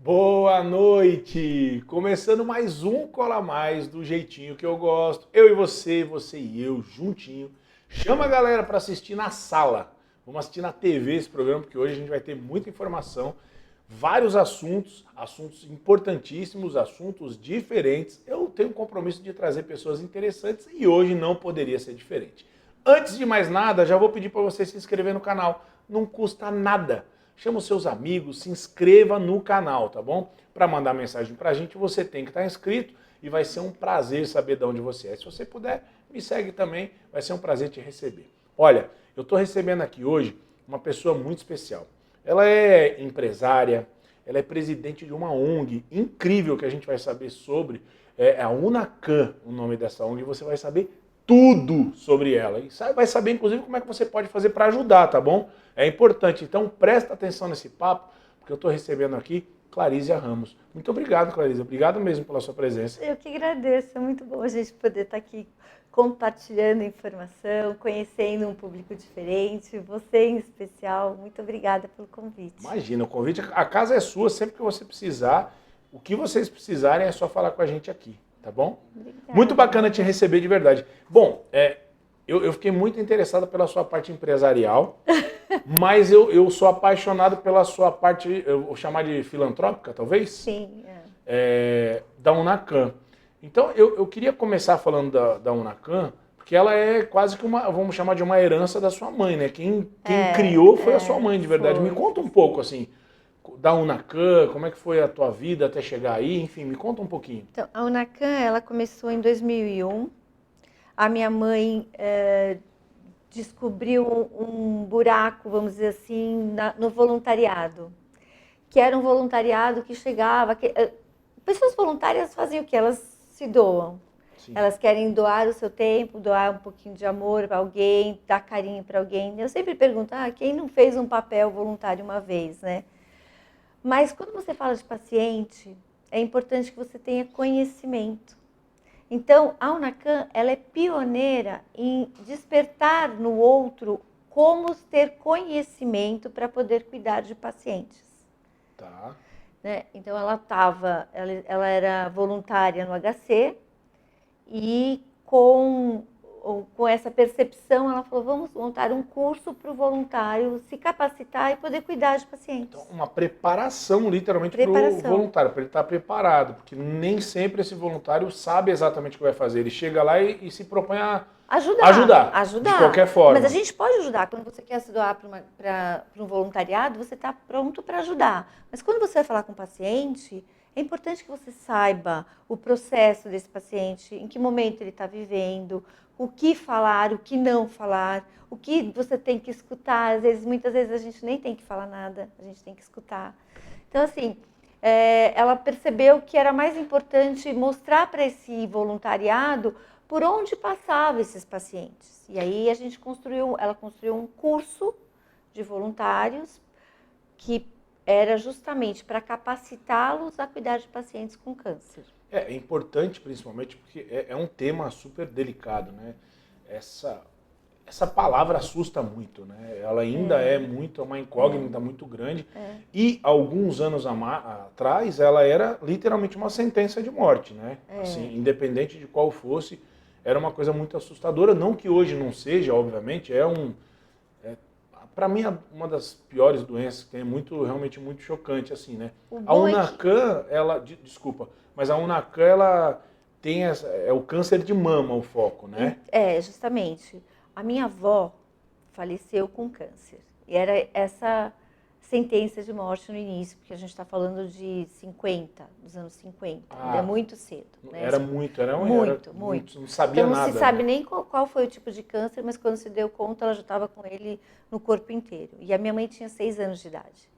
Boa noite! Começando mais um Cola Mais do jeitinho que eu gosto. Eu e você e eu juntinho. Chama a galera para assistir na sala. Vamos assistir na TV esse programa, porque hoje a gente vai ter muita informação, vários assuntos importantíssimos, assuntos diferentes. Eu tenho um compromisso de trazer pessoas interessantes e hoje não poderia ser diferente. Antes de mais nada, já vou pedir para você se inscrever no canal. Não custa nada. Chama os seus amigos, se inscreva no canal, tá bom? Para mandar mensagem pra gente, você tem que estar inscrito e vai ser um prazer saber de onde você é. Se você puder, me segue também, vai ser um prazer te receber. Olha, eu estou recebendo aqui hoje uma pessoa muito especial. Ela é empresária, ela é presidente de uma ONG incrível que a gente vai saber sobre, é a Unacan, o nome dessa ONG, e você vai saber tudo sobre ela. E vai saber, inclusive, como é que você pode fazer para ajudar, tá bom? É importante. Então, presta atenção nesse papo, porque eu estou recebendo aqui Clarísia Ramos. Muito obrigado, Clarísia. Obrigado mesmo pela sua presença. Eu que agradeço. É muito bom a gente poder estar aqui compartilhando informação, conhecendo um público diferente. Você, em especial, muito obrigada pelo convite. Imagina, o convite, a casa é sua sempre que você precisar. O que vocês precisarem é só falar com a gente aqui. Tá bom? Obrigada. Muito bacana te receber de verdade. Bom, eu fiquei muito interessada pela sua parte empresarial, mas eu sou apaixonado pela sua parte, eu vou chamar de filantrópica, talvez? Sim. Da Unacan. Então, eu queria começar falando da Unacan, porque ela é quase que vamos chamar de uma herança da sua mãe, né? Quem criou foi a sua mãe, de verdade. Me conta um pouco, assim, da Unacan, como é que foi a tua vida até chegar aí, enfim, me conta um pouquinho. Então, a Unacan, ela começou em 2001. A minha mãe descobriu um buraco, vamos dizer assim, no voluntariado, que era um voluntariado que chegava... pessoas voluntárias fazem o quê? Elas se doam. Sim. Elas querem doar o seu tempo, doar um pouquinho de amor para alguém, dar carinho para alguém. Eu sempre pergunto, quem não fez um papel voluntário uma vez, né? Mas quando você fala de paciente, é importante que você tenha conhecimento. Então, a Unacan, ela é pioneira em despertar no outro como ter conhecimento para poder cuidar de pacientes. Tá. Né? Então, ela era voluntária no HC e com essa percepção, ela falou, vamos montar um curso para o voluntário se capacitar e poder cuidar de pacientes. Então, uma preparação, literalmente, para o voluntário, para ele estar preparado, porque nem sempre esse voluntário sabe exatamente o que vai fazer. Ele chega lá e se propõe a ajudar, de qualquer forma. Mas a gente pode ajudar. Quando você quer se doar para um voluntariado, você está pronto para ajudar. Mas quando você vai falar com o paciente, é importante que você saiba o processo desse paciente, em que momento ele está vivendo, o que falar, o que não falar, o que você tem que escutar. Muitas vezes a gente nem tem que falar nada, a gente tem que escutar. Então, assim, ela percebeu que era mais importante mostrar para esse voluntariado por onde passavam esses pacientes. E aí ela construiu um curso de voluntários que era justamente para capacitá-los a cuidar de pacientes com câncer. É importante, principalmente, porque é um tema super delicado, né? Essa palavra assusta muito, né? Ela ainda é uma incógnita muito grande. E alguns anos atrás, ela era literalmente uma sentença de morte, né? Assim, independente de qual fosse, era uma coisa muito assustadora. Não que hoje não seja, obviamente, para mim, uma das piores doenças que tem, realmente muito chocante, assim, né? A Unacan, mas a Unacan, ela tem o câncer de mama, o foco, né? Justamente. A minha avó faleceu com câncer. E era essa sentença de morte no início, porque a gente está falando de dos anos 50. É muito cedo. Né? Era muito. Não sabia então, nada. Não se sabe nem qual foi o tipo de câncer, mas quando se deu conta, ela já estava com ele no corpo inteiro. E a minha mãe tinha 6 anos de idade.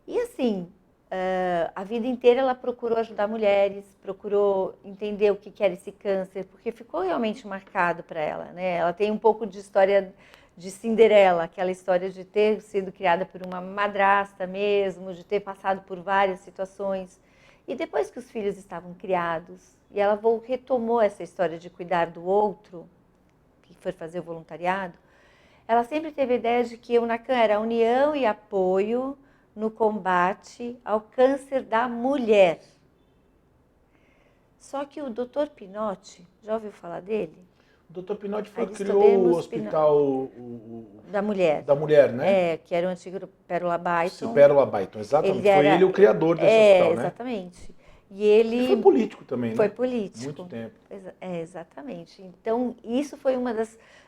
E assim, a vida inteira ela procurou ajudar mulheres, procurou entender o que era esse câncer, porque ficou realmente marcado para ela, né? Ela tem um pouco de história de Cinderela, aquela história de ter sido criada por uma madrasta mesmo, de ter passado por várias situações. E depois que os filhos estavam criados, e ela retomou essa história de cuidar do outro, que foi fazer o voluntariado, ela sempre teve a ideia de que a Unacan era união e apoio no combate ao câncer da mulher. Só que o Dr. Pinotti, já ouviu falar dele? O Dr. Pinotti foi criou Aristodemos o hospital Da mulher. da mulher, né? É, que era o antigo Pérola Byton. Pérola Byton, exatamente. Ele era- Foi ele o criador desse hospital, né? Exatamente. E Ele foi político também, né? foi político. Muito tempo. Exatamente. Então, isso foi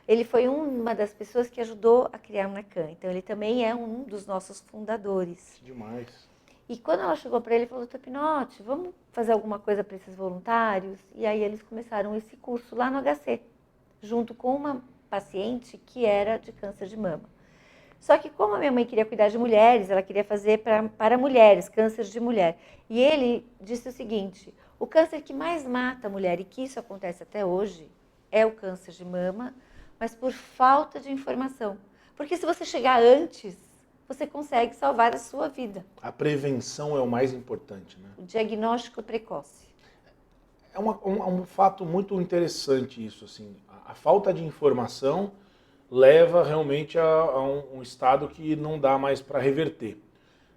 ele foi uma das pessoas que ajudou a criar o NACAM. Então, ele também é um dos nossos fundadores. Demais. E quando ela chegou para ele, falou: Dr. Pinotti, vamos fazer alguma coisa para esses voluntários? E aí eles começaram esse curso lá no HC, junto com uma paciente que era de câncer de mama. Só que como a minha mãe queria cuidar de mulheres, ela queria fazer para mulheres, câncer de mulher. E ele disse o seguinte: o câncer que mais mata a mulher, e que isso acontece até hoje, é o câncer de mama, mas por falta de informação. Porque se você chegar antes, você consegue salvar a sua vida. A prevenção é o mais importante, né? O diagnóstico precoce. É um fato muito interessante isso, assim. A falta de informação leva realmente a um estado que não dá mais para reverter.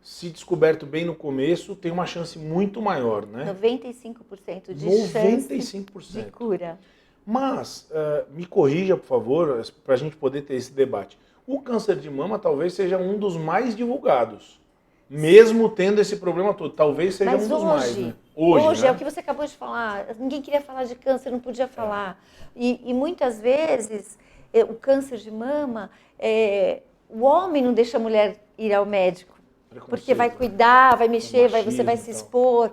Se descoberto bem no começo, tem uma chance muito maior, né? 95% de 95%. chance de cura. Mas, me corrija, por favor, para a gente poder ter esse debate. O câncer de mama talvez seja um dos mais divulgados. Mesmo tendo esse problema todo. Talvez seja Mas um dos mais, né? Hoje né? é o que você acabou de falar. Ninguém queria falar de câncer, não podia falar. E muitas vezes, o câncer de mama, o homem não deixa a mulher ir ao médico. Porque vai cuidar, vai mexer, você vai se expor,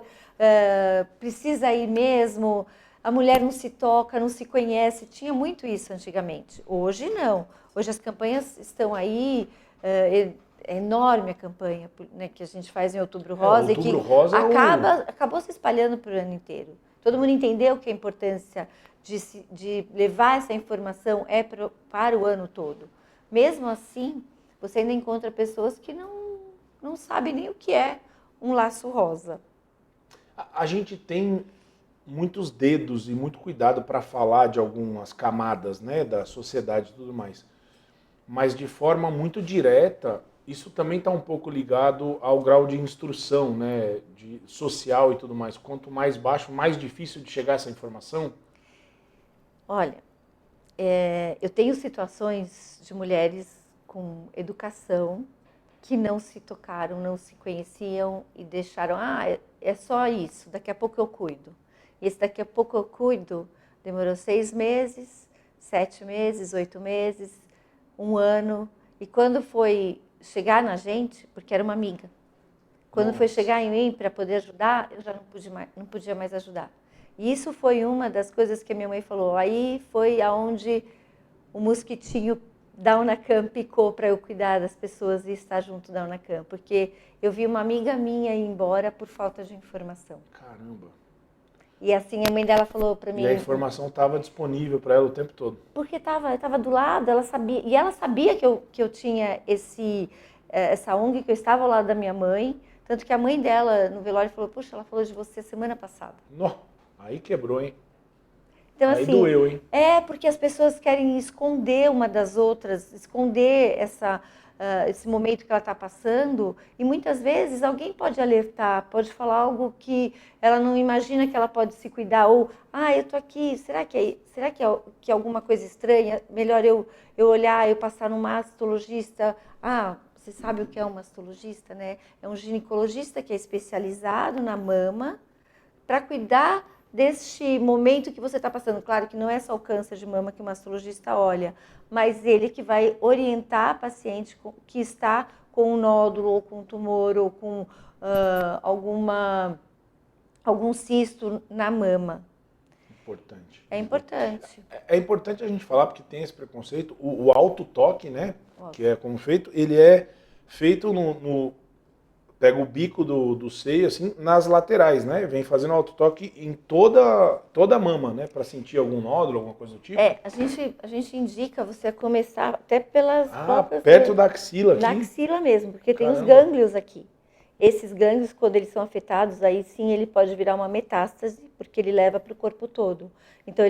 precisa ir mesmo. A mulher não se toca, não se conhece. Tinha muito isso antigamente. Hoje não. Hoje as campanhas estão aí, é enorme a campanha, né, que a gente faz em Outubro Rosa, Outubro e que Rosa acabou se espalhando para o ano inteiro. Todo mundo entendeu que a importância de levar essa informação para o ano todo. Mesmo assim, você ainda encontra pessoas que não sabem nem o que é um laço rosa. A gente tem muitos dedos e muito cuidado para falar de algumas camadas, né, da sociedade e tudo mais. Mas de forma muito direta, isso também está um pouco ligado ao grau de instrução, né, social e tudo mais. Quanto mais baixo, mais difícil de chegar a essa informação? Olha, eu tenho situações de mulheres com educação que não se tocaram, não se conheciam e deixaram, é só isso, daqui a pouco eu cuido. E esse daqui a pouco eu cuido demorou 6 meses, 7 meses, 8 meses, 1 ano. E quando foi chegar na gente, porque era uma amiga, quando foi chegar em mim para poder ajudar, eu já não podia mais ajudar. E isso foi uma das coisas que a minha mãe falou. Aí foi aonde o mosquitinho da UNACAM picou para eu cuidar das pessoas e estar junto da UNACAM. Porque eu vi uma amiga minha ir embora por falta de informação. Caramba! E assim a mãe dela falou para mim... E a informação estava disponível para ela o tempo todo. Porque estava do lado, ela sabia. E ela sabia que eu tinha essa ONG, que eu estava ao lado da minha mãe. Tanto que a mãe dela, no velório, falou: puxa, ela falou de você semana passada. Nó, aí quebrou, hein? Então, aí assim, doeu, hein? Porque as pessoas querem esconder uma das outras, esconder esse momento que ela está passando, e muitas vezes alguém pode alertar, pode falar algo que ela não imagina que ela pode se cuidar, ou, eu estou aqui, será que é alguma coisa estranha? Melhor eu olhar, eu passar num mastologista. Você sabe o que é um mastologista, né? É um ginecologista que é especializado na mama para cuidar deste momento que você está passando. Claro que não é só o câncer de mama que o mastologista olha, mas ele que vai orientar a paciente que está com um nódulo, ou com um tumor, ou com algum cisto na mama. Importante. É importante. É importante a gente falar, porque tem esse preconceito, o autotoque, né, que é como feito, ele é feito pega o bico do seio, assim, nas laterais, né? Vem fazendo autotoque em toda a mama, né? Para sentir algum nódulo, alguma coisa do tipo. A gente indica você começar até pelas próprias... perto da axila aqui? Da axila mesmo, porque Caramba. tem os gânglios aqui. Esses gânglios, quando eles são afetados, aí sim ele pode virar uma metástase, porque ele leva para o corpo todo. Então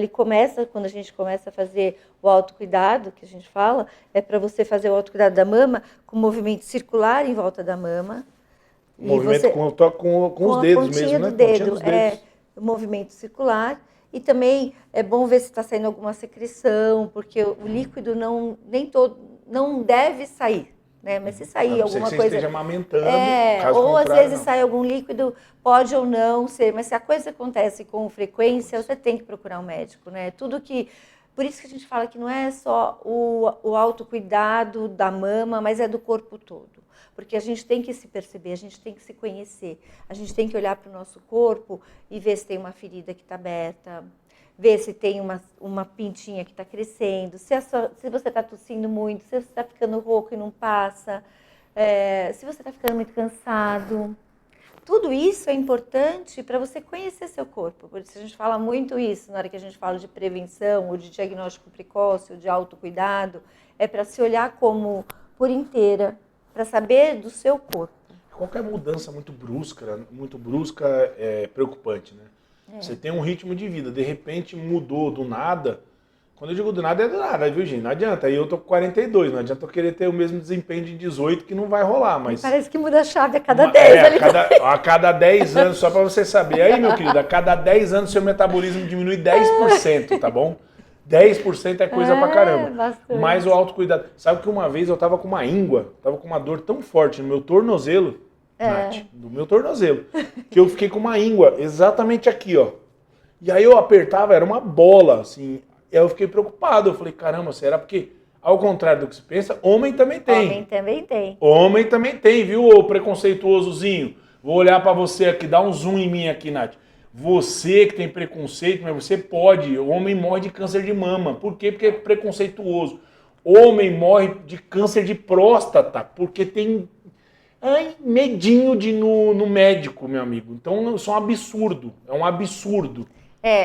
quando a gente começa a fazer o autocuidado, que a gente fala, é para você fazer o autocuidado da mama com movimento circular em volta da mama, Movimento você, com os a dedos pontinha mesmo, do né? Pontinha dedo, dos dedos. o movimento circular. E também é bom ver se está saindo alguma secreção, porque o líquido não deve sair, né? Mas se A sair não ser que alguma você coisa, esteja amamentando, caso ou às contrário, vezes não. sai algum líquido, pode ou não ser, mas se a coisa acontece com frequência, você tem que procurar um médico, né? Por isso que a gente fala que não é só o autocuidado da mama, mas é do corpo todo. Porque a gente tem que se perceber, a gente tem que se conhecer, a gente tem que olhar para o nosso corpo e ver se tem uma ferida que está aberta, ver se tem uma pintinha que está crescendo, se você está tossindo muito, se você está ficando rouco e não passa, se você está ficando muito cansado. Tudo isso é importante para você conhecer seu corpo. Por isso a gente fala muito isso na hora que a gente fala de prevenção, ou de diagnóstico precoce, ou de autocuidado. É para se olhar como por inteira, para saber do seu corpo. Qualquer mudança muito brusca é preocupante, né? Você tem um ritmo de vida, de repente mudou do nada. Quando eu digo do nada, é do nada, viu, gente? Não adianta. Aí eu tô com 42, não adianta eu querer ter o mesmo desempenho de 18 que não vai rolar, mas... Parece que muda a chave a cada 10 ali. A cada 10 anos, só para você saber. Aí, meu querido, a cada 10 anos seu metabolismo diminui 10%, tá bom? 10% é coisa pra caramba. Bastante. Mas o autocuidado. Sabe que uma vez eu tava com uma íngua, tava com uma dor tão forte no meu tornozelo, Nath, no meu tornozelo, que eu fiquei com uma íngua exatamente aqui, ó. E aí eu apertava, era uma bola, assim. E aí eu fiquei preocupado. Eu falei, caramba, será porque, ao contrário do que se pensa, homem também tem. Homem também tem. Homem também tem, viu, ô preconceituosozinho? Vou olhar pra você aqui, dá um zoom em mim aqui, Nath. Você que tem preconceito, mas você pode. O homem morre de câncer de mama. Por quê? Porque é preconceituoso. Homem morre de câncer de próstata, porque tem medinho de ir no médico, meu amigo. Então isso é um absurdo. É um absurdo.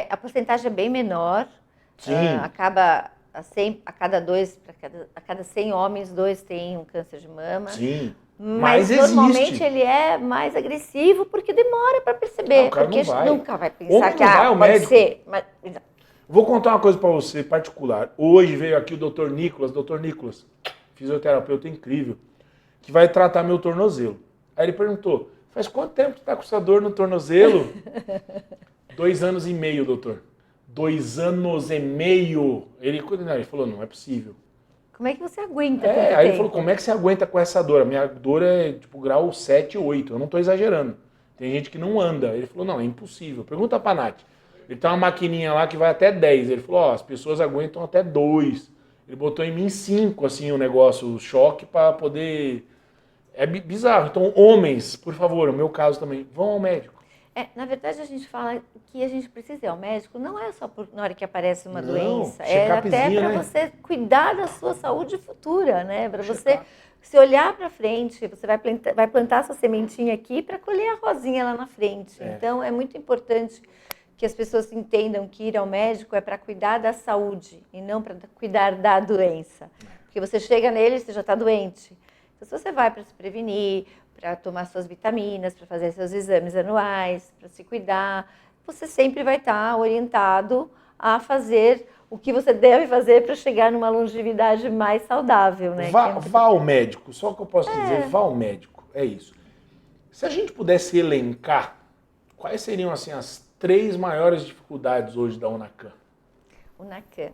A porcentagem é bem menor. Sim. Acaba a cada 100 homens, 2 têm um câncer de mama. Sim. Mas normalmente ele é mais agressivo porque demora para perceber. Não, o cara porque não vai. nunca vai pensar Homem que não vai ao pode médico. ser. Vou contar uma coisa pra você, particular. Hoje veio aqui o Dr. Nicolas, fisioterapeuta incrível, que vai tratar meu tornozelo. Aí ele perguntou, faz quanto tempo tu tá com essa dor no tornozelo? 2 anos e meio, doutor. 2 anos e meio. Ele falou, não é possível. Como é que você aguenta tanto Aí tempo? ele falou, como é que você aguenta com essa dor? A minha dor é tipo grau 7, 8. Eu não tô exagerando. Tem gente que não anda. Ele falou, não, é impossível. Pergunta pra Nath. Ele tem uma maquininha lá que vai até 10. Ele falou, as pessoas aguentam até 2. Ele botou em mim 5, assim, o negócio, o choque pra poder... É bizarro. Então, homens, por favor, no meu caso também, vão ao médico. Na verdade, a gente fala que a gente precisa ir ao médico, não é só na hora que aparece uma Não, doença, é até check-upzinho, para né? você cuidar da sua saúde futura, né? Para você se olhar para frente, você vai plantar essa sementinha aqui para colher a rosinha lá na frente. Então, é muito importante que as pessoas entendam que ir ao médico é para cuidar da saúde e não para cuidar da doença. Porque você chega nele e você já está doente. Então, se você vai para se prevenir, para tomar suas vitaminas, para fazer seus exames anuais, para se cuidar, você sempre vai estar orientado a fazer o que você deve fazer para chegar numa longevidade mais saudável, né? Vá ao médico, só o que eu posso dizer, vá ao médico, é isso. Se a gente pudesse elencar, quais seriam assim as 3 maiores dificuldades hoje da UNACAM? UNACAM.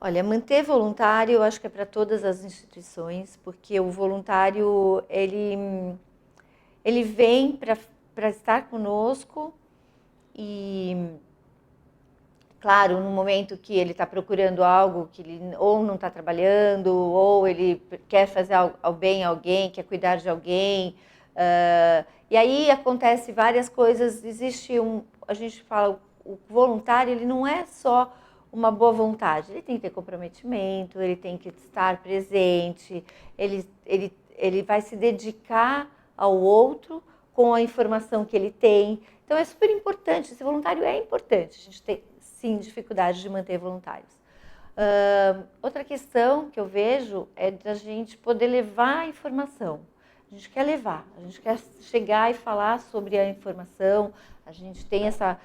Olha, manter voluntário, eu acho que é para todas as instituições, porque o voluntário, ele vem para estar conosco e, claro, no momento que ele está procurando algo que ele ou não está trabalhando, ou ele quer fazer ao bem a alguém, quer cuidar de alguém, e aí acontece várias coisas, a gente fala, o voluntário, ele não é só uma boa vontade, ele tem que ter comprometimento, ele tem que estar presente, ele vai se dedicar ao outro com a informação que ele tem. Então é super importante, esse voluntário é importante, a gente tem sim dificuldade de manter voluntários. Outra questão que eu vejo é da gente poder levar a informação. A gente quer levar, a gente quer chegar e falar sobre a informação, a gente tem essa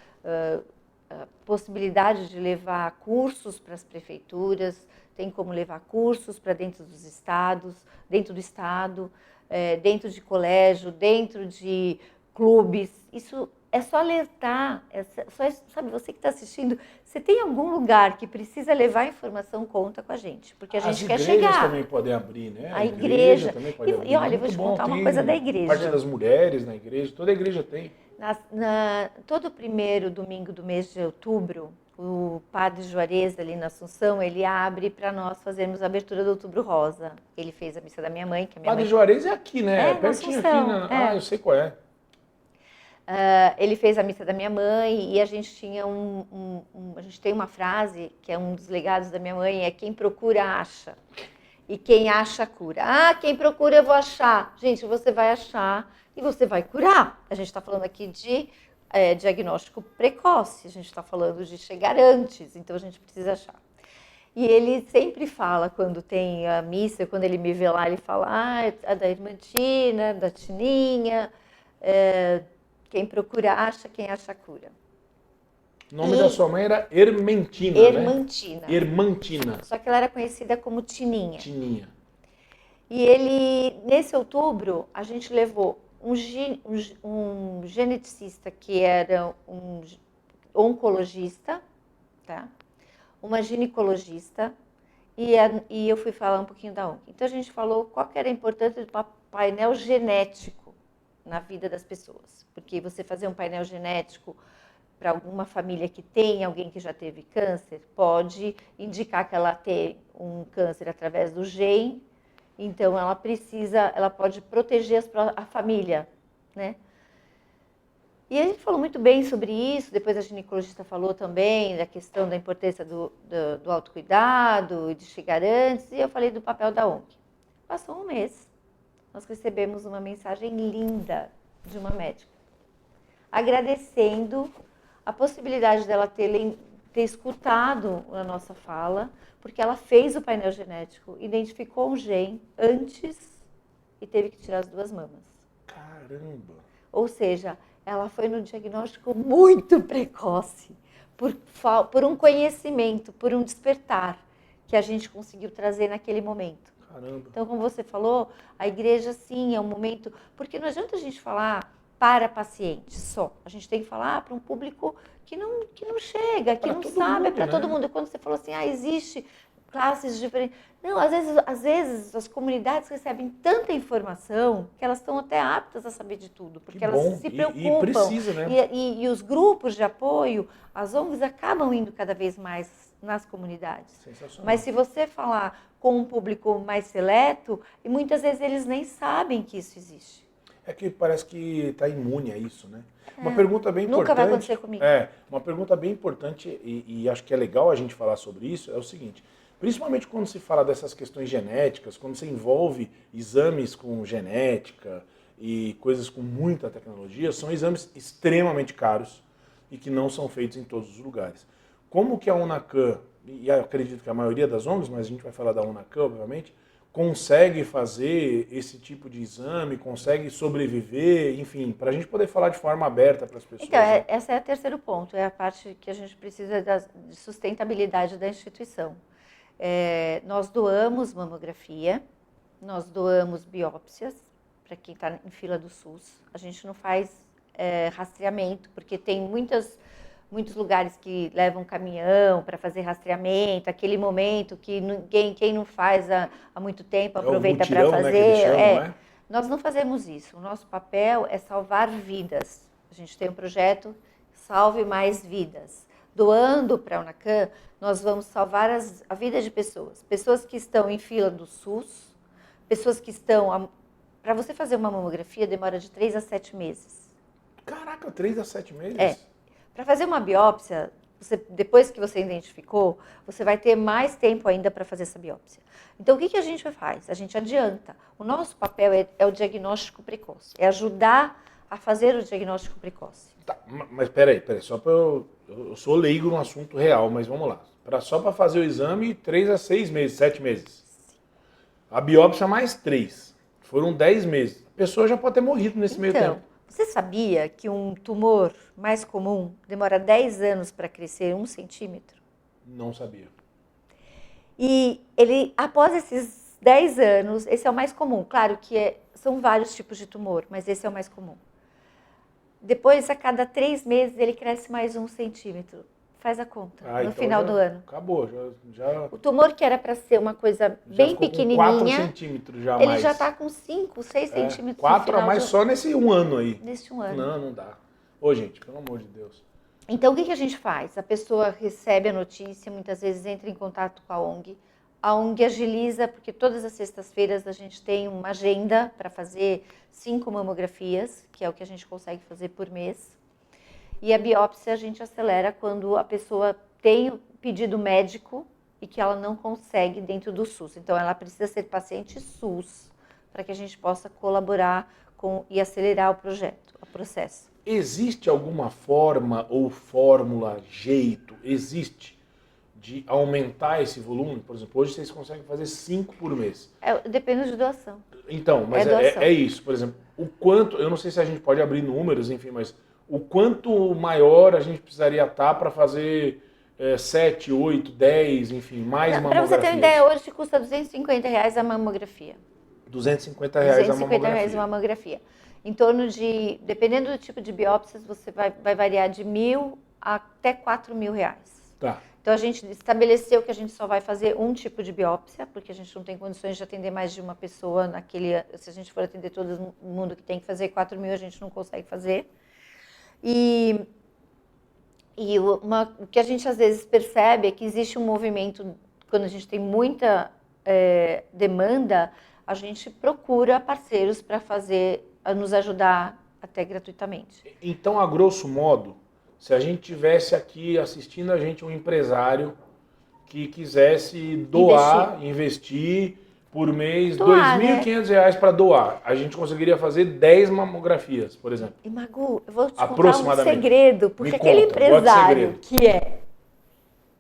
possibilidade de levar cursos para as prefeituras, tem como levar cursos para dentro do estado, dentro de colégio, dentro de clubes. Isso é só alertar, sabe, você que está assistindo, você tem algum lugar que precisa levar informação, conta com a gente, porque a gente quer chegar. As igrejas também podem abrir, né? A igreja também pode abrir. E olha, eu vou te contar uma coisa da igreja. Parte das mulheres na igreja, toda igreja tem. Todo primeiro domingo do mês de outubro, o Padre Juarez, ali na Assunção, ele abre para nós fazermos a abertura do Outubro Rosa. Ele fez a missa da minha mãe, que a minha Padre mãe... Juarez é aqui, né? É, pertinho na Assunção, aqui. Ah, eu sei qual é. Ele fez a missa da minha mãe e a gente tinha a gente tem uma frase que é um dos legados da minha mãe, é quem procura acha e quem acha cura. Ah, quem procura eu vou achar. Gente, você vai achar e você vai curar. A gente está falando aqui de diagnóstico precoce, a gente está falando de chegar antes, então a gente precisa achar. E ele sempre fala, quando tem a missa, quando ele me vê lá, ele fala, a da irmã Tina, da Tininha, quem procura acha, quem acha cura. O nome da sua mãe era Hermentina, Hermantina. Né? Hermantina. Só que ela era conhecida como Tininha. Tininha. E ele, nesse outubro, a gente levou um geneticista que era um oncologista, tá? Uma ginecologista, e eu fui falar um pouquinho da ONG. Então a gente falou qual que era a importância do painel genético na vida das pessoas. Porque você fazer um painel genético para alguma família que tem alguém que já teve câncer, pode indicar que ela tem um câncer através do gene, então ela pode proteger a família, né? E a gente falou muito bem sobre isso, depois a ginecologista falou também da questão da importância do autocuidado, de chegar antes, e eu falei do papel da ONG. Passou um mês, nós recebemos uma mensagem linda de uma médica, agradecendo a possibilidade dela ter escutado a nossa fala, porque ela fez o painel genético, identificou um gene antes e teve que tirar as 2 mamas. Caramba! Ou seja, ela foi no diagnóstico muito precoce, por um conhecimento, por um despertar que a gente conseguiu trazer naquele momento. Caramba! Então, como você falou, a igreja sim é um momento, porque não adianta a gente falar para pacientes só, a gente tem que falar para um público que não chega, que não sabe, é para todo mundo. Quando você falou assim, existe classes diferentes. Não, às vezes as comunidades recebem tanta informação que elas estão até aptas a saber de tudo, porque elas se preocupam. E precisa, né? E os grupos de apoio, as ONGs acabam indo cada vez mais nas comunidades. Sensacional. Mas se você falar com um público mais seleto, e muitas vezes eles nem sabem que isso existe. É que parece que está imune a isso, né? Uma pergunta bem importante. Nunca vai acontecer comigo. Uma pergunta bem importante, e acho que é legal a gente falar sobre isso, é o seguinte. Principalmente quando se fala dessas questões genéticas, quando se envolve exames com genética e coisas com muita tecnologia, são exames extremamente caros e que não são feitos em todos os lugares. Como que a UNACAM, e acredito que a maioria das ONGs, mas a gente vai falar da UNACAM, obviamente, consegue fazer esse tipo de exame, consegue sobreviver, enfim, para a gente poder falar de forma aberta para as pessoas. Então, esse é o terceiro ponto, é a parte que a gente precisa de sustentabilidade da instituição. Nós doamos mamografia, nós doamos biópsias para quem está em fila do SUS. A gente não faz rastreamento, porque tem muitos lugares que levam caminhão para fazer rastreamento, aquele momento que quem não faz há muito tempo aproveita para fazer. Né, que chamam, né? Nós não fazemos isso. O nosso papel é salvar vidas. A gente tem um projeto Salve Mais Vidas. Doando para a UNACAM, nós vamos salvar a vida de pessoas. Pessoas que estão em fila do SUS, pessoas que estão... Para você fazer uma mamografia, demora de 3 a 7 meses. Caraca, 3 a 7 meses? Para fazer uma biópsia, depois que você identificou, você vai ter mais tempo ainda para fazer essa biópsia. Então, o que a gente faz? A gente adianta. O nosso papel é o diagnóstico precoce, é ajudar a fazer o diagnóstico precoce. Tá, mas peraí, só para eu sou leigo no assunto real, mas vamos lá. Só para fazer o exame, 3 a 6 meses, 7 meses. A biópsia mais 3. Foram 10 meses. A pessoa já pode ter morrido nesse meio tempo. Você sabia que um tumor mais comum demora 10 anos para crescer 1 centímetro? Não sabia. E ele, após esses 10 anos, esse é o mais comum. Claro que são vários tipos de tumor, mas esse é o mais comum. Depois, a cada 3 meses, ele cresce mais 1 centímetro. Faz a conta, no então final do ano. Acabou, já O tumor que era para ser uma coisa bem ficou com pequenininha, 4 centímetros já ele mais. já está com 5, 6 centímetros. 4 a mais só nesse 1 ano aí. Nesse 1 ano. Não dá. Ô, gente, pelo amor de Deus. Então, o que a gente faz? A pessoa recebe a notícia, muitas vezes entra em contato com a ONG. A ONG agiliza, porque todas as sextas-feiras a gente tem uma agenda para fazer 5 mamografias, que é o que a gente consegue fazer por mês. E a biópsia a gente acelera quando a pessoa tem o pedido médico e que ela não consegue dentro do SUS. Então, ela precisa ser paciente SUS para que a gente possa colaborar e acelerar o processo. Existe alguma forma ou fórmula, jeito, de aumentar esse volume? Por exemplo, hoje vocês conseguem fazer 5 por mês. Depende de doação. Então, mas é isso. Por exemplo, o quanto, eu não sei se a gente pode abrir números, enfim, mas o quanto maior a gente precisaria estar para fazer 7, 8, 10, enfim, mais mamografias? Para você ter uma ideia, hoje custa R$250 a mamografia. R$250 R$250 a mamografia. Em torno de, dependendo do tipo de biópsias, você vai variar de R$1.000 até R$4.000. Tá. Então, a gente estabeleceu que a gente só vai fazer um tipo de biópsia, porque a gente não tem condições de atender mais de uma pessoa se a gente for atender todo mundo que tem que fazer 4.000, a gente não consegue fazer. E o que a gente às vezes percebe é que existe um movimento, quando a gente tem muita demanda, a gente procura parceiros para nos ajudar até gratuitamente. Então, a grosso modo, se a gente tivesse aqui assistindo a gente um empresário que quisesse doar, investir por mês R$2.500 para doar, a gente conseguiria fazer 10 mamografias, por exemplo. E Magu, eu vou te contar um segredo, porque aquele empresário que é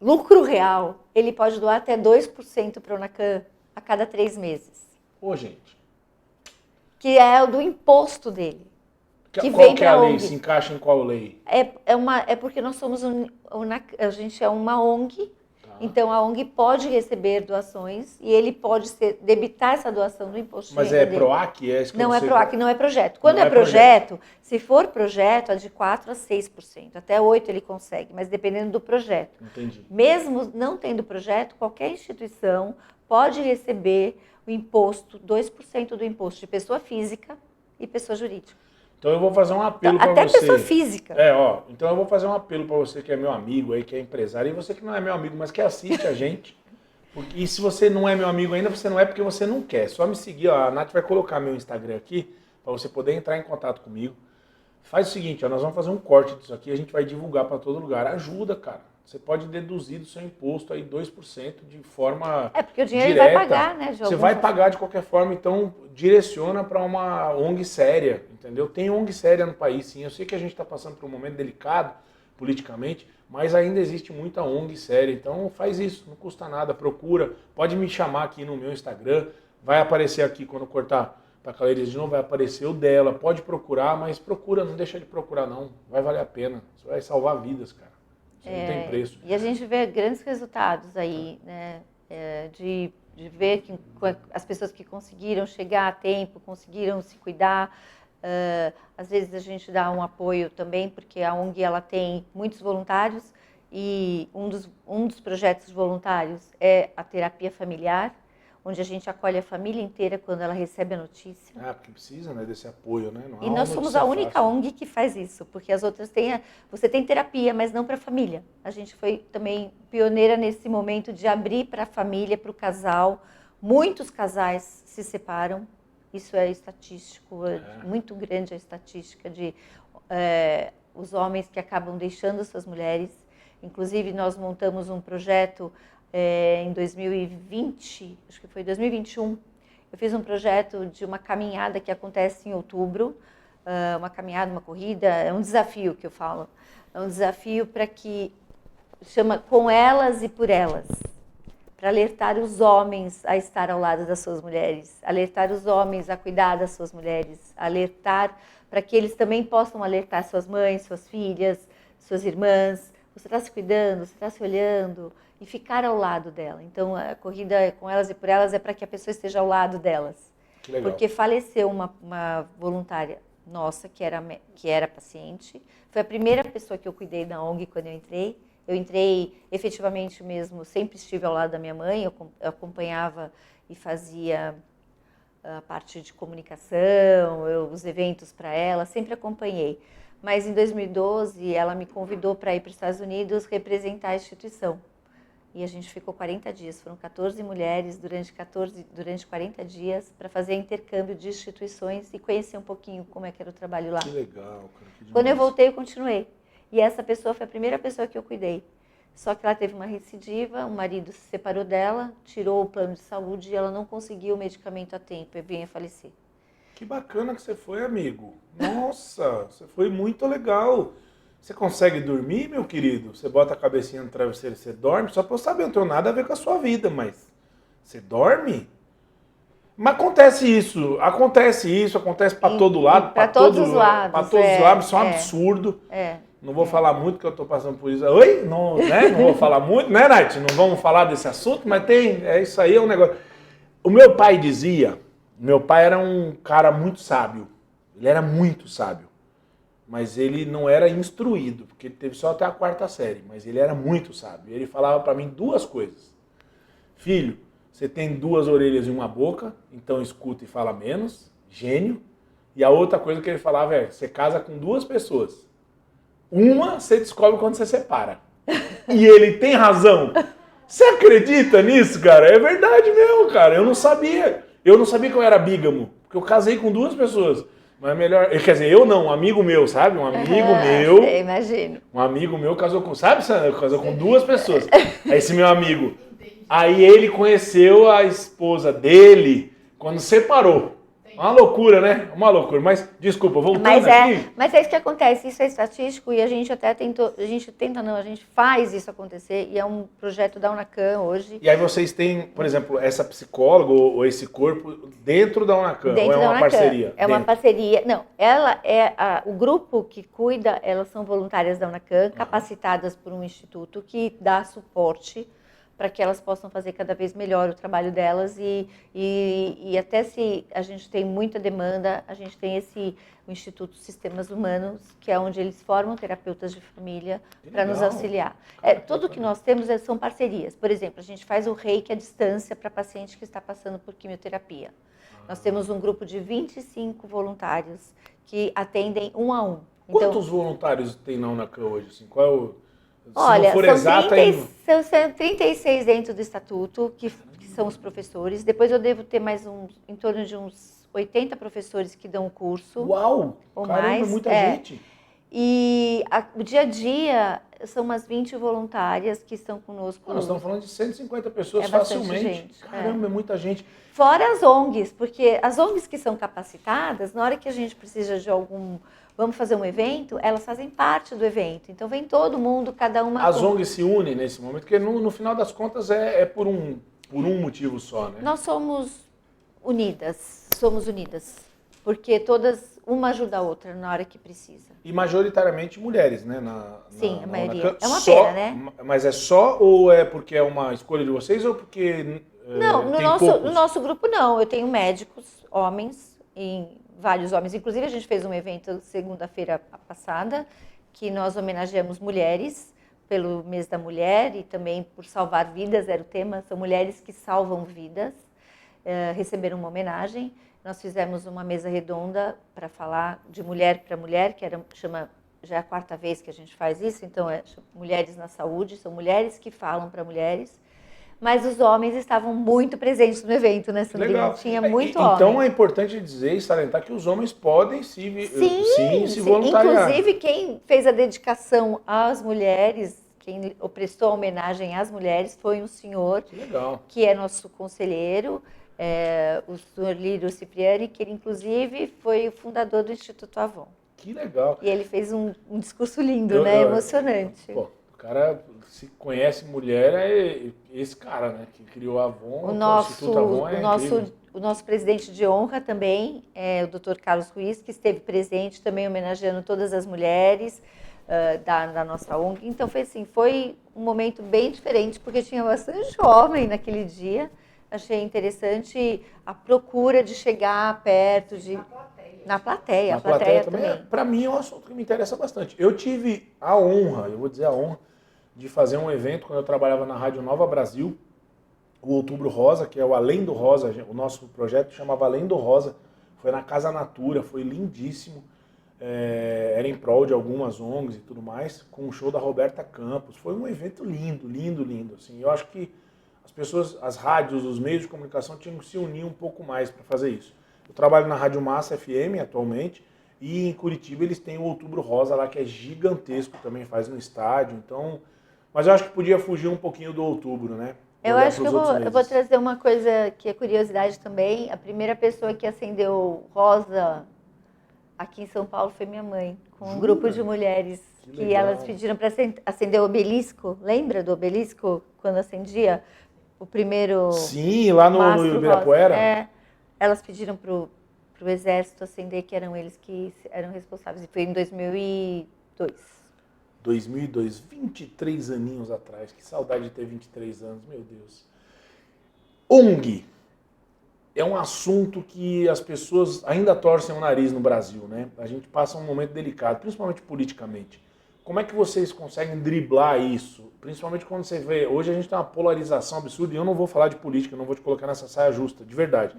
lucro real, ele pode doar até 2% para o Unacan a cada 3 meses. Ô, gente. Que é o do imposto dele. Qual que é a lei? Se encaixa em qual lei? É porque nós somos a gente é uma ONG, então a ONG pode receber doações e ele pode debitar essa doação do imposto de renda dele. Mas é PROAC? Não é PROAC, não é projeto. Quando é projeto, se for projeto, é de 4% a 6%. Até 8% ele consegue, mas dependendo do projeto. Entendi. Mesmo não tendo projeto, qualquer instituição pode receber o imposto, 2% do imposto de pessoa física e pessoa jurídica. Então eu vou fazer um apelo para você. Até pessoa física. Então eu vou fazer um apelo para você que é meu amigo aí, que é empresário, e você que não é meu amigo, mas que assiste a gente. E se você não é meu amigo ainda, você não é porque você não quer. Só me seguir, a Nath vai colocar meu Instagram aqui, para você poder entrar em contato comigo. Faz o seguinte, nós vamos fazer um corte disso aqui, a gente vai divulgar para todo lugar. Ajuda, cara. Você pode deduzir do seu imposto aí 2% de forma porque o dinheiro direta. Ele vai pagar, né? Você vai pagar de qualquer forma, então direciona para uma ONG séria, entendeu? Tem ONG séria no país, sim. Eu sei que a gente está passando por um momento delicado politicamente, mas ainda existe muita ONG séria. Então faz isso, não custa nada, procura. Pode me chamar aqui no meu Instagram, vai aparecer aqui quando eu cortar para a Caleirias de novo, vai aparecer o dela. Pode procurar, mas procura, não deixa de procurar não. Vai valer a pena, você vai salvar vidas, cara. Não tem preço. E a gente vê grandes resultados aí, né? De ver que as pessoas que conseguiram chegar a tempo, conseguiram se cuidar. Às vezes a gente dá um apoio também, porque a ONG ela tem muitos voluntários e um dos projetos voluntários é a terapia familiar, onde a gente acolhe a família inteira quando ela recebe a notícia. Porque precisa, né, desse apoio, né? E nós somos a única ONG que faz isso, porque as outras você tem terapia, mas não para a família. A gente foi também pioneira nesse momento de abrir para a família, para o casal. Muitos casais se separam, isso é estatístico, muito grande a estatística de os homens que acabam deixando suas mulheres. Inclusive, nós montamos um projeto em 2020, acho que foi 2021, eu fiz um projeto de uma caminhada que acontece em outubro, uma caminhada, uma corrida, é um desafio que eu falo, é um desafio para que, chama Com Elas e Por Elas, para alertar os homens a estar ao lado das suas mulheres, alertar os homens a cuidar das suas mulheres, alertar para que eles também possam alertar suas mães, suas filhas, suas irmãs, você está se cuidando, você está se olhando e ficar ao lado dela. Então, a corrida com elas e por elas é para que a pessoa esteja ao lado delas. Que legal. Porque faleceu uma voluntária nossa, que era paciente. Foi a primeira pessoa que eu cuidei da ONG quando eu entrei. Eu entrei efetivamente mesmo, sempre estive ao lado da minha mãe, eu acompanhava e fazia a parte de comunicação, os eventos para ela, sempre acompanhei. Mas em 2012 ela me convidou para ir para os Estados Unidos representar a instituição. E a gente ficou 40 dias, foram 14 mulheres durante 40 dias para fazer intercâmbio de instituições e conhecer um pouquinho como é que era o trabalho lá. Que legal, cara. Que Quando eu demais. voltei, eu continuei. E essa pessoa foi a primeira pessoa que eu cuidei. Só que ela teve uma recidiva, o marido se separou dela, tirou o plano de saúde e ela não conseguiu o medicamento a tempo e veio a falecer. Que bacana que você foi, amigo. Nossa, você foi muito legal. Você consegue dormir, meu querido? Você bota a cabecinha no travesseiro e você dorme? Só pra eu saber, não tem nada a ver com a sua vida, mas você dorme? Mas acontece pra todo lado. Pra todos os lados. Pra todos os lados, isso é um absurdo. Não vou falar muito que eu tô passando por isso. Oi? Não, né? Não vou falar muito, né, Nath? Não vamos falar desse assunto, mas isso aí é um negócio. O meu pai dizia, meu pai era um cara muito sábio. Ele era muito sábio. Mas ele não era instruído, porque ele teve só até a 4ª série, mas ele era muito sábio. Ele falava pra mim 2 coisas. Filho, você tem 2 orelhas e uma boca, então escuta e fala menos, gênio. E a outra coisa que ele falava é, você casa com 2 pessoas. Uma você descobre quando você separa. E ele tem razão. Você acredita nisso, cara? É verdade mesmo, cara. Eu não sabia. Eu não sabia que eu era bígamo, porque eu casei com 2 pessoas. Mas é melhor... Quer dizer, eu não, um amigo meu, sabe? Um amigo meu... Eu imagino. Um amigo meu casou com... Sabe, Sandra? Casou com 2 pessoas. Aí esse meu amigo... Aí ele conheceu a esposa dele quando separou. Uma loucura, né? Uma loucura. Mas, desculpa, voltando aqui... Mas é isso que acontece, isso é estatístico e a gente até a gente faz isso acontecer e é um projeto da UNACAM hoje. E aí vocês têm, por exemplo, essa psicóloga ou esse corpo dentro da UNACAM? Dentro ou é da uma UNACAM. parceria? É uma parceria. Não, ela é o grupo que cuida, elas são voluntárias da UNACAM, capacitadas por um instituto que dá suporte para que elas possam fazer cada vez melhor o trabalho delas e até se a gente tem muita demanda, a gente tem o Instituto Sistemas Humanos, que é onde eles formam terapeutas de família para nos auxiliar. Tudo que nós temos são parcerias. Por exemplo, a gente faz o reiki à distância para paciente que está passando por quimioterapia. Nós temos um grupo de 25 voluntários que atendem 1 a 1. Quantos voluntários tem na UNACAM hoje? Assim, qual é o... Olha, são 36 dentro do estatuto, que são os professores. Depois eu devo ter mais em torno de uns 80 professores que dão o curso. Uau! Ou Caramba, mais. Muita gente. E o dia a dia são umas 20 voluntárias que estão conosco. Nós estamos falando de 150 pessoas bastante facilmente. gente. Caramba, é muita gente. Fora as ONGs, porque as ONGs que são capacitadas, na hora que a gente precisa de vamos fazer um evento, elas fazem parte do evento. Então vem todo mundo, cada uma... As ONGs se unem nesse momento, porque no final das contas é por um motivo só, né? Nós somos unidas, porque todas, uma ajuda a outra na hora que precisa. E majoritariamente mulheres, né? Sim, a maioria. UNACAM. É uma pena, né? Mas é só ou é porque é uma escolha de vocês ou porque não, no nosso grupo não. Eu tenho médicos, homens, vários homens. Inclusive a gente fez um evento segunda-feira passada, que nós homenageamos mulheres pelo mês da mulher e também por salvar vidas, era o tema. São mulheres que salvam vidas, receberam uma homenagem. Nós fizemos uma mesa redonda para falar de mulher para mulher, que já é a 4ª vez que a gente faz isso, então Mulheres na Saúde, são mulheres que falam para mulheres, mas os homens estavam muito presentes no evento, né, Sandrinha? Legal. Tinha muito homem. Então é importante dizer e salientar que os homens podem se voluntariar. Inclusive quem fez a dedicação às mulheres, quem prestou a homenagem às mulheres foi um senhor que é nosso conselheiro, o senhor Lírio Cipriani, que ele inclusive foi o fundador do Instituto Avon. Que legal. E ele fez um discurso lindo, né? Emocionante. Pô, o cara, se conhece mulher, é esse cara, né? Que criou a Avon, o Instituto Avon o nosso presidente de honra também é o Dr. Carlos Ruiz, que esteve presente também homenageando todas as mulheres. da nossa ONG. Então foi um momento bem diferente, porque tinha bastante homem naquele dia. Achei interessante a procura de chegar perto, na plateia. Na plateia também. Para mim é um assunto que me interessa bastante. Eu tive a honra, eu vou dizer a honra, de fazer um evento quando eu trabalhava na Rádio Nova Brasil, o Outubro Rosa, que é o Além do Rosa, o nosso projeto chamava Além do Rosa, foi na Casa Natura, foi lindíssimo, era em prol de algumas ONGs e tudo mais, com o show da Roberta Campos, foi um evento lindo, lindo, lindo, assim, eu acho que as pessoas, as rádios, os meios de comunicação tinham que se unir um pouco mais para fazer isso. Eu trabalho na Rádio Massa FM atualmente, e em Curitiba eles têm o Outubro Rosa lá, que é gigantesco, também faz no estádio, então... Mas eu acho que podia fugir um pouquinho do outubro, né? Eu acho que eu vou trazer uma coisa que é curiosidade também. A primeira pessoa que acendeu rosa aqui em São Paulo foi minha mãe, com um grupo de mulheres que elas pediram para acender o obelisco. Lembra do obelisco, quando acendia o primeiro... Sim, lá no Ibirapuera. Elas pediram para o Exército acender, que eram eles que eram responsáveis. E foi em 2002. 2002, 23 aninhos atrás. Que saudade de ter 23 anos, meu Deus. ONG é um assunto que as pessoas ainda torcem o nariz no Brasil, né? A gente passa um momento delicado, principalmente politicamente. Como é que vocês conseguem driblar isso? Principalmente quando você vê... Hoje a gente tem uma polarização absurda, e eu não vou falar de política, eu não vou te colocar nessa saia justa, de verdade.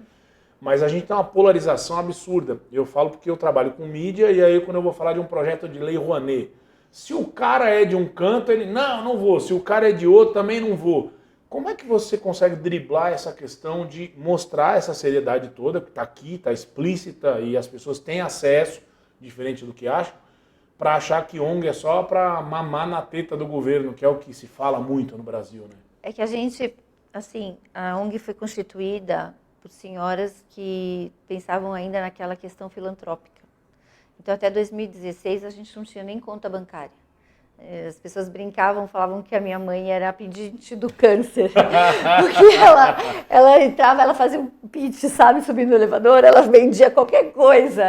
Mas a gente tem uma polarização absurda. Eu falo porque eu trabalho com mídia, e aí quando eu vou falar de um projeto de lei Rouanet, se o cara é de um canto, ele, não vou. Se o cara é de outro, também não vou. Como é que você consegue driblar essa questão de mostrar essa seriedade toda, que está aqui, está explícita, e as pessoas têm acesso, diferente do que acham, para achar que ONG é só para mamar na teta do governo, que é o que se fala muito no Brasil, né? É que a gente, assim, a ONG foi constituída por senhoras que pensavam ainda naquela questão filantrópica. Então, até 2016, a gente não tinha nem conta bancária. As pessoas brincavam, falavam que a minha mãe era a pedinte do câncer. Porque ela entrava, ela fazia um pitch, sabe, subindo no elevador, ela vendia qualquer coisa.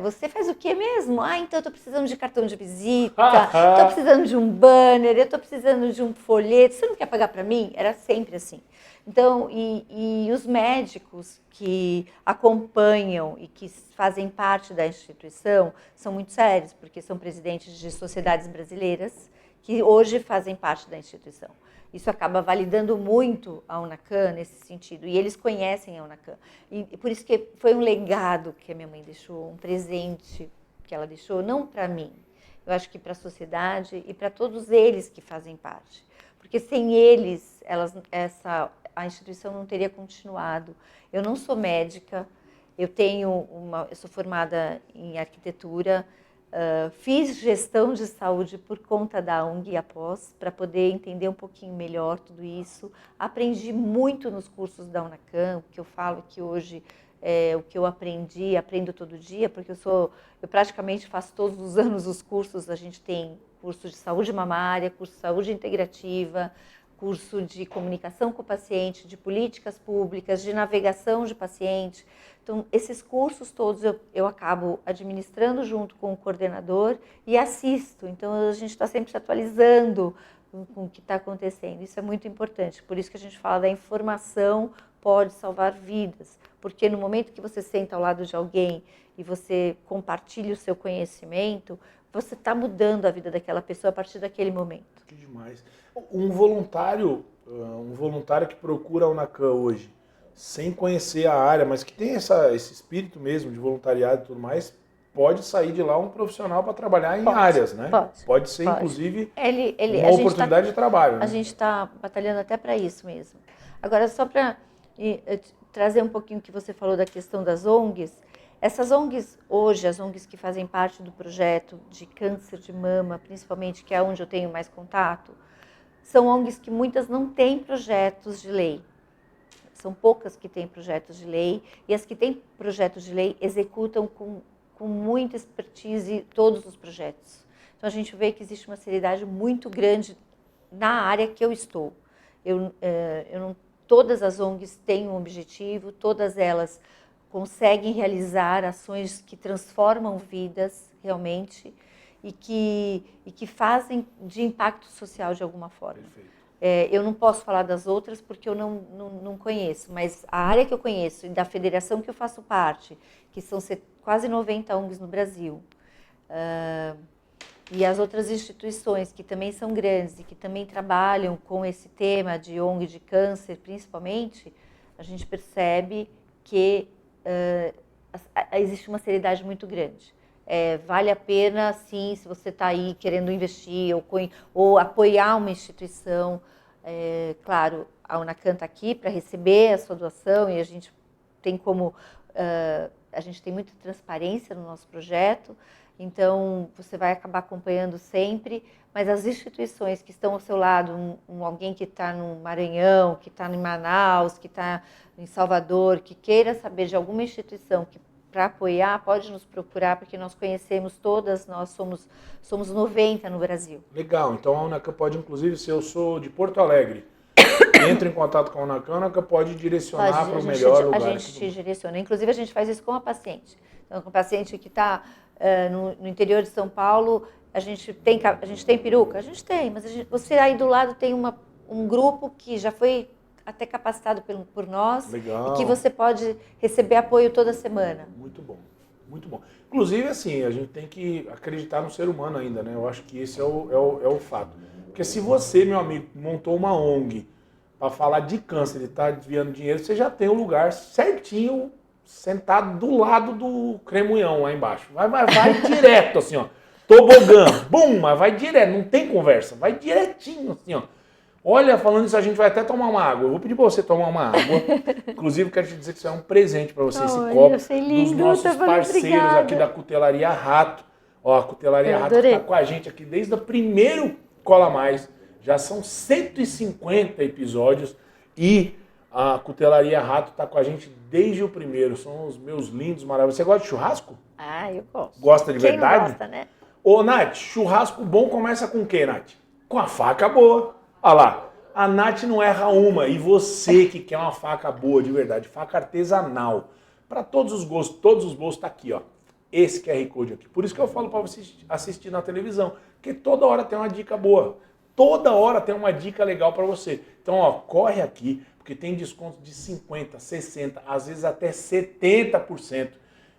Você faz o quê mesmo? Então eu estou precisando de cartão de visita, estou precisando de um banner, eu estou precisando de um folheto. Você não quer pagar para mim? Era sempre assim. Então, e os médicos que acompanham e que fazem parte da instituição são muito sérios, porque são presidentes de sociedades brasileiras que hoje fazem parte da instituição. Isso acaba validando muito a UNACAM nesse sentido, e eles conhecem a UNACAM. E por isso que foi um legado que a minha mãe deixou, um presente que ela deixou, não para mim, eu acho que para a sociedade e para todos eles que fazem parte. Porque sem eles, a instituição não teria continuado. Eu não sou médica, eu sou formada em arquitetura, fiz gestão de saúde por conta da ONG após, para poder entender um pouquinho melhor tudo isso. Aprendi muito nos cursos da UNACAM, que eu falo que hoje o que eu aprendo todo dia, porque eu praticamente faço todos os anos os cursos. A gente tem curso de saúde mamária, curso de saúde integrativa, curso de comunicação com o paciente, de políticas públicas, de navegação de paciente. Então, esses cursos todos eu acabo administrando junto com o coordenador e assisto. Então, a gente está sempre se atualizando com o que está acontecendo. Isso é muito importante. Por isso que a gente fala da informação pode salvar vidas. Porque no momento que você senta ao lado de alguém e você compartilha o seu conhecimento, você está mudando a vida daquela pessoa a partir daquele momento. Que demais. Um voluntário que procura a UNACAM hoje, sem conhecer a área, mas que tem esse espírito mesmo de voluntariado e tudo mais, pode sair de lá um profissional para trabalhar em áreas, né? Pode ser, inclusive, uma oportunidade de trabalho. A gente está batalhando até para isso mesmo. Agora, só para trazer um pouquinho o que você falou da questão das ONGs, essas ONGs hoje, as ONGs que fazem parte do projeto de câncer de mama, principalmente, que é onde eu tenho mais contato, são ONGs que muitas não têm projetos de lei. São poucas que têm projetos de lei, e as que têm projetos de lei executam com muita expertise todos os projetos. Então a gente vê que existe uma seriedade muito grande na área que eu estou. Todas as ONGs têm um objetivo, todas elas conseguem realizar ações que transformam vidas realmente, e que fazem de impacto social de alguma forma. Perfeito. Eu não posso falar das outras porque eu não conheço, mas a área que eu conheço e da federação que eu faço parte, que são quase 90 ONGs no Brasil, e as outras instituições que também são grandes e que também trabalham com esse tema de ONG de câncer, principalmente, a gente percebe que existe uma seriedade muito grande. Vale a pena, sim, se você está aí querendo investir ou apoiar uma instituição. Claro, a Unacan está aqui para receber a sua doação e a gente tem a gente tem muita transparência no nosso projeto, então você vai acabar acompanhando sempre, mas as instituições que estão ao seu lado, alguém que está no Maranhão, que está em Manaus, que está em Salvador, que queira saber de alguma instituição para apoiar, pode nos procurar, porque nós conhecemos todas, nós somos 90 no Brasil. Legal, então a Unacan pode, inclusive, se eu sou de Porto Alegre, entro em contato com a Unacan pode direcionar para o melhor lugar. A gente te direciona, inclusive a gente faz isso com a paciente. Então, com o paciente que está no interior de São Paulo, a gente tem peruca? A gente tem, mas você aí do lado tem um grupo que já foi até capacitado por nós. Legal. E que você pode receber apoio toda semana. Muito bom, muito bom. Inclusive, assim, a gente tem que acreditar no ser humano ainda, né? Eu acho que esse é o fato. Porque se você, meu amigo, montou uma ONG para falar de câncer e está desviando dinheiro, você já tem o lugar certinho, sentado do lado do cremunhão lá embaixo. Vai direto, assim, ó. Tobogã, bum, mas vai direto, não tem conversa. Vai direitinho, assim, ó. Olha, falando isso, a gente vai até tomar uma água. Eu vou pedir para você tomar uma água. Inclusive, quero te dizer que isso é um presente para você, esse copo dos nossos parceiros aqui da Cutelaria Rato. Ó, a Cutelaria Rato está com a gente aqui desde o primeiro Cola Mais. Já são 150 episódios e a Cutelaria Rato está com a gente desde o primeiro. São os meus lindos, maravilhosos. Você gosta de churrasco? Ah, eu gosto. Gosta de verdade? Quem não gosta, né? Ô, Nath, churrasco bom começa com o quê, Nath? Com a faca boa. Olha lá, a Nath não erra uma. E você que quer uma faca boa de verdade, faca artesanal, para todos os bolsos tá aqui, ó. Esse QR Code aqui. Por isso que eu falo para você assistir na televisão, porque toda hora tem uma dica boa. Toda hora tem uma dica legal para você. Então, ó, corre aqui, porque tem desconto de 50%, 60%, às vezes até 70%.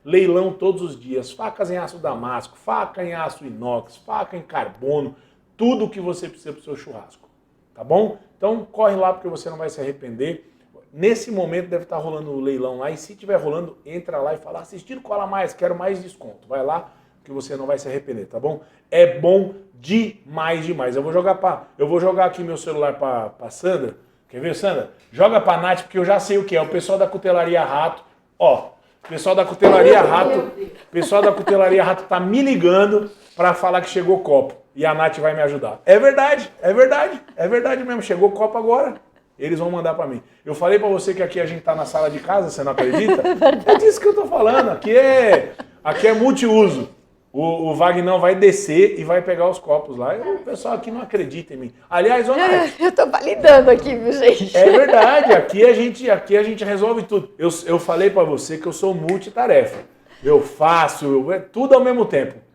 Leilão todos os dias. Facas em aço damasco, faca em aço inox, faca em carbono, tudo o que você precisa para o seu churrasco. Tá bom? Então corre lá porque você não vai se arrepender. Nesse momento deve estar rolando o leilão lá e se estiver rolando, entra lá e fala, assistindo Cola Mais, quero mais desconto. Vai lá que você não vai se arrepender, tá bom? É bom demais, demais. Eu vou jogar aqui meu celular para Sandra. Quer ver, Sandra? Joga para Nath porque eu já sei o que é. O pessoal da Cutelaria Rato, ó, o pessoal da Cutelaria Rato tá me ligando para falar que chegou o copo. E a Nath vai me ajudar. É verdade mesmo. Chegou o copo agora. Eles vão mandar para mim. Eu falei para você que aqui a gente tá na sala de casa, você não acredita? É disso que eu tô falando. Aqui é multiuso. O Vagnão vai descer e vai pegar os copos lá. O pessoal aqui não acredita em mim. Aliás, Nath, eu tô validando aqui, viu, gente? É verdade. Aqui a gente resolve tudo. Eu falei para você que eu sou multitarefa. Eu faço tudo ao mesmo tempo.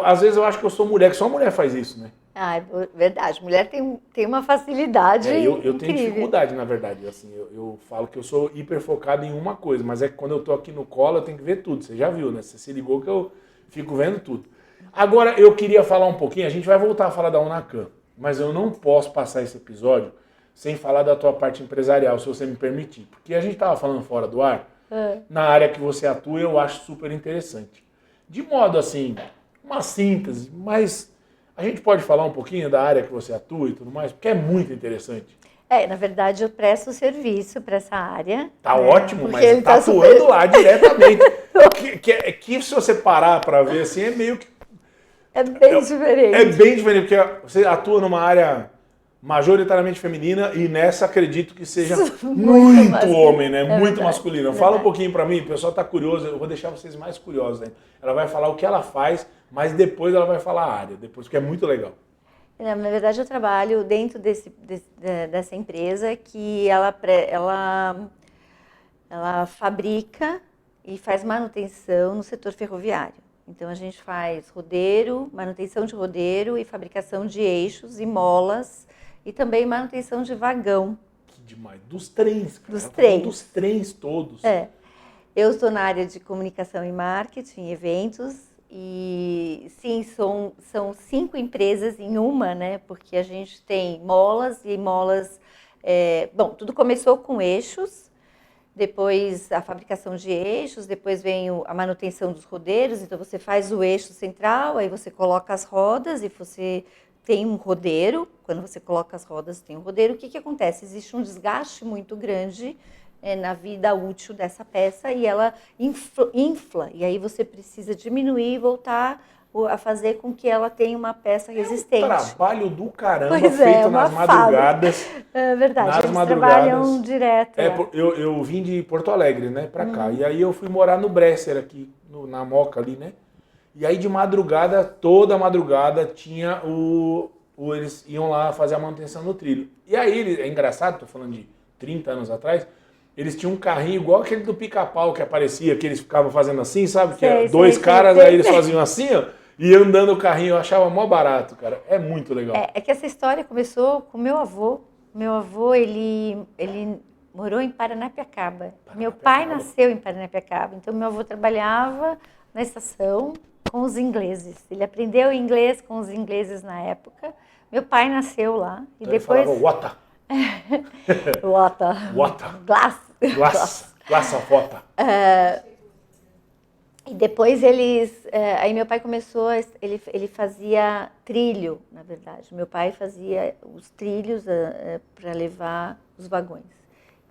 Às vezes eu acho que eu sou mulher, que só mulher faz isso, né? Ah, é verdade. Mulher tem uma facilidade eu tenho dificuldade, na verdade. Assim, eu falo que eu sou hiper focado em uma coisa, mas é que quando eu tô aqui no colo eu tenho que ver tudo. Você já viu, né? Você se ligou que eu fico vendo tudo. Agora, eu queria falar um pouquinho, a gente vai voltar a falar da Unacan, mas eu não posso passar esse episódio sem falar da tua parte empresarial, se você me permitir. Porque a gente estava falando fora do ar, na área que você atua, eu acho super interessante. De modo assim, uma síntese, mas a gente pode falar um pouquinho da área que você atua e tudo mais, porque é muito interessante. Na verdade, eu presto serviço para essa área. Tá ótimo, mas ele tá atuando lá diretamente. que se você parar para ver assim, é meio que... É bem diferente. É bem diferente, porque você atua numa área majoritariamente feminina e nessa acredito que seja muito homem, né? Muito masculino. Fala um pouquinho para mim, o pessoal tá curioso, eu vou deixar vocês mais curiosos ainda. Ela vai falar o que ela faz, mas depois ela vai falar a área, depois, porque é muito legal. Na verdade, eu trabalho dentro dessa empresa que ela fabrica e faz manutenção no setor ferroviário. Então, a gente faz rodeiro, manutenção de rodeiro e fabricação de eixos e molas e também manutenção de vagão. Que demais. Dos trens, cara. Dos trens. Dos trens todos. Eu estou na área de comunicação e marketing, eventos, e sim, são 5 empresas em uma, né? Porque a gente tem molas e molas... bom, tudo começou com eixos, depois a fabricação de eixos, depois vem a manutenção dos rodeiros, então você faz o eixo central, aí você coloca as rodas e você tem um rodeiro. Quando você coloca as rodas, tem um rodeiro. O que acontece? Existe um desgaste muito grande na vida útil dessa peça e ela infla, e aí você precisa diminuir e voltar a fazer com que ela tenha uma peça resistente. Um trabalho do caramba, pois é, feito nas madrugadas. É verdade, nas eles madrugadas. Trabalham direto. Eu vim de Porto Alegre, né, pra cá, e aí eu fui morar no Bresser aqui, na Moca ali, né, e aí de madrugada, toda madrugada, tinha eles iam lá fazer a manutenção no trilho. E aí, é engraçado, tô falando de 30 anos atrás, eles tinham um carrinho igual aquele do Pica-Pau que aparecia, que eles ficavam fazendo assim, sabe? Que dois caras, aí eles faziam assim, ó, e andando o carrinho. Eu achava mó barato, cara. É muito legal. É que essa história começou com meu avô. Meu avô, ele morou em Paranapiacaba. Meu pai nasceu em Paranapiacaba. Então, meu avô trabalhava na estação com os ingleses. Ele aprendeu inglês com os ingleses na época. Meu pai nasceu lá. E então depois... ele falava Water. Glass of water. E depois aí meu pai começou, ele fazia trilho, na verdade. Meu pai fazia os trilhos para levar os vagões.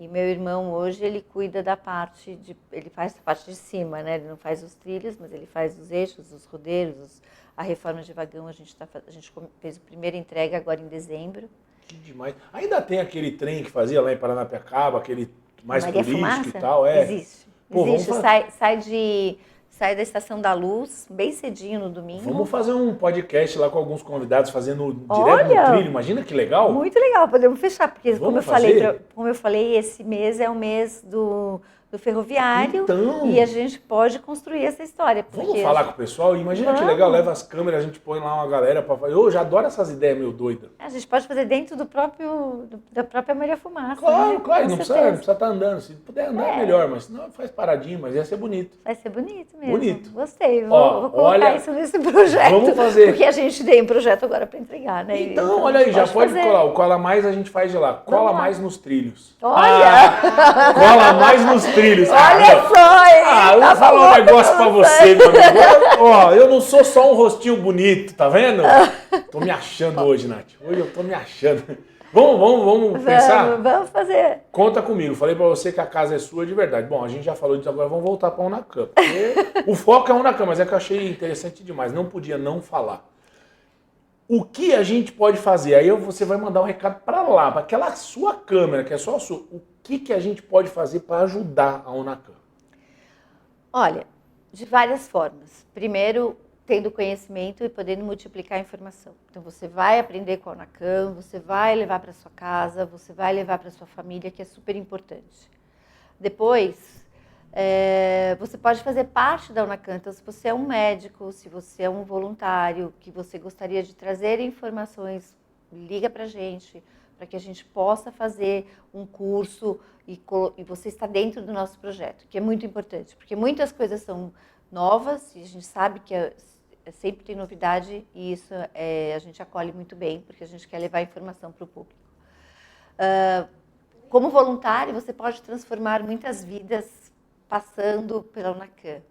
E meu irmão hoje, ele cuida da parte ele faz a parte de cima, né? Ele não faz os trilhos, mas ele faz os eixos, os rodeiros, a reforma de vagão. A gente fez a primeira entrega agora em dezembro. Que demais. Ainda tem aquele trem que fazia lá em Paranapiacaba, aquele mais Maria turístico Fumaça? e tal, Existe. Pô, existe. Sai da Estação da Luz, bem cedinho no domingo. Vamos fazer um podcast lá com alguns convidados fazendo direto no trilho. Imagina que legal. Muito legal, podemos fechar, porque como eu falei, esse mês é o mês do ferroviário, então, e a gente pode construir essa história. Vamos falar com o pessoal? Imagina que legal, leva as câmeras, a gente põe lá uma galera para fazer. Eu já adoro essas ideias meio doidas. A gente pode fazer dentro da própria Maria Fumaça. Claro, né? claro, não precisa estar andando. Se puder andar é melhor, mas senão faz paradinho, mas ia ser bonito. Vai ser bonito mesmo. Bonito. Gostei, vou colocar isso nesse projeto. Vamos fazer. Porque a gente tem um projeto agora para entregar, né? Então, olha aí, já pode colar. O Cola Mais a gente faz de lá. Cola mais nos trilhos. Olha! Cola mais nos trilhos. Olha só, hein? Eu vou falar um negócio pra você, meu amigo. Ó, eu não sou só um rostinho bonito, tá vendo? Tô me achando hoje, Nath. Hoje eu tô me achando. Vamos pensar? Vamos fazer. Conta comigo. Falei pra você que a casa é sua de verdade. Bom, a gente já falou disso, agora vamos voltar pra Unacam. O foco é a Unacam, mas é que eu achei interessante demais. Não podia não falar. O que a gente pode fazer? Aí você vai mandar um recado para lá, para aquela sua câmera, que é só a sua. O que a gente pode fazer para ajudar a Unacam? Olha, de várias formas. Primeiro, tendo conhecimento e podendo multiplicar a informação. Então, você vai aprender com a Unacam, você vai levar para sua casa, você vai levar para sua família, que é super importante. Depois, você pode fazer parte da Unacam. Então, se você é um médico, se você é um voluntário, que você gostaria de trazer informações, liga para a gente, para que a gente possa fazer um curso e você está dentro do nosso projeto, que é muito importante, porque muitas coisas são novas e a gente sabe que sempre tem novidade e isso a gente acolhe muito bem, porque a gente quer levar informação para o público. Como voluntário, você pode transformar muitas vidas passando pela Unacam.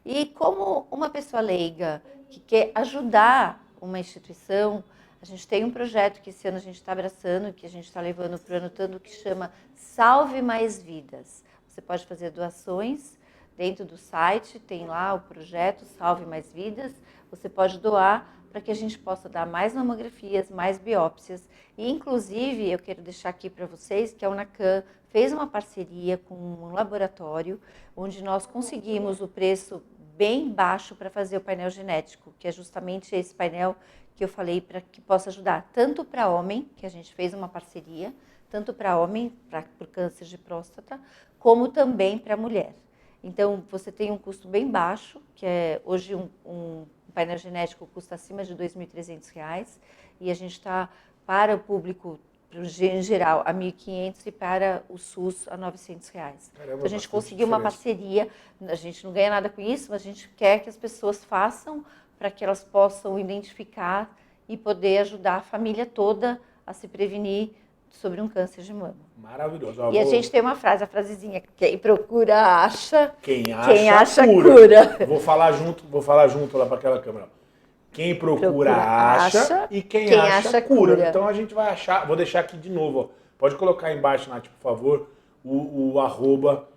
E como uma pessoa leiga que quer ajudar uma instituição, a gente tem um projeto que esse ano a gente está abraçando, que a gente está levando para o ano todo, que chama Salve Mais Vidas. Você pode fazer doações dentro do site, tem lá o projeto Salve Mais Vidas. Você pode doar para que a gente possa dar mais mamografias, mais biópsias. E, inclusive, eu quero deixar aqui para vocês que a Unacam fez uma parceria com um laboratório, onde nós conseguimos o preço bem baixo para fazer o painel genético, que é justamente esse painel que eu falei para que possa ajudar tanto para homem, que a gente fez uma parceria, tanto para homem, para o câncer de próstata, como também para mulher. Então, você tem um custo bem baixo, que é hoje um painel genético custa acima de R$ 2.300, e a gente está para o público em geral a R$ 1.500 e para o SUS a R$ 900. Caramba, Então, a gente bastante conseguiu uma diferença. parceria, a gente não ganha nada com isso, mas a gente quer que as pessoas façam para que elas possam identificar e poder ajudar a família toda a se prevenir sobre um câncer de mama. Maravilhoso. Ó, E a gente tem uma frase, a frasezinha, quem procura acha, quem acha cura. cura. Vou falar junto lá para aquela câmera. Quem procura acha e quem acha cura. Então a gente vai achar, vou deixar aqui de novo, ó. Pode colocar aí embaixo, Nath, por favor, o arroba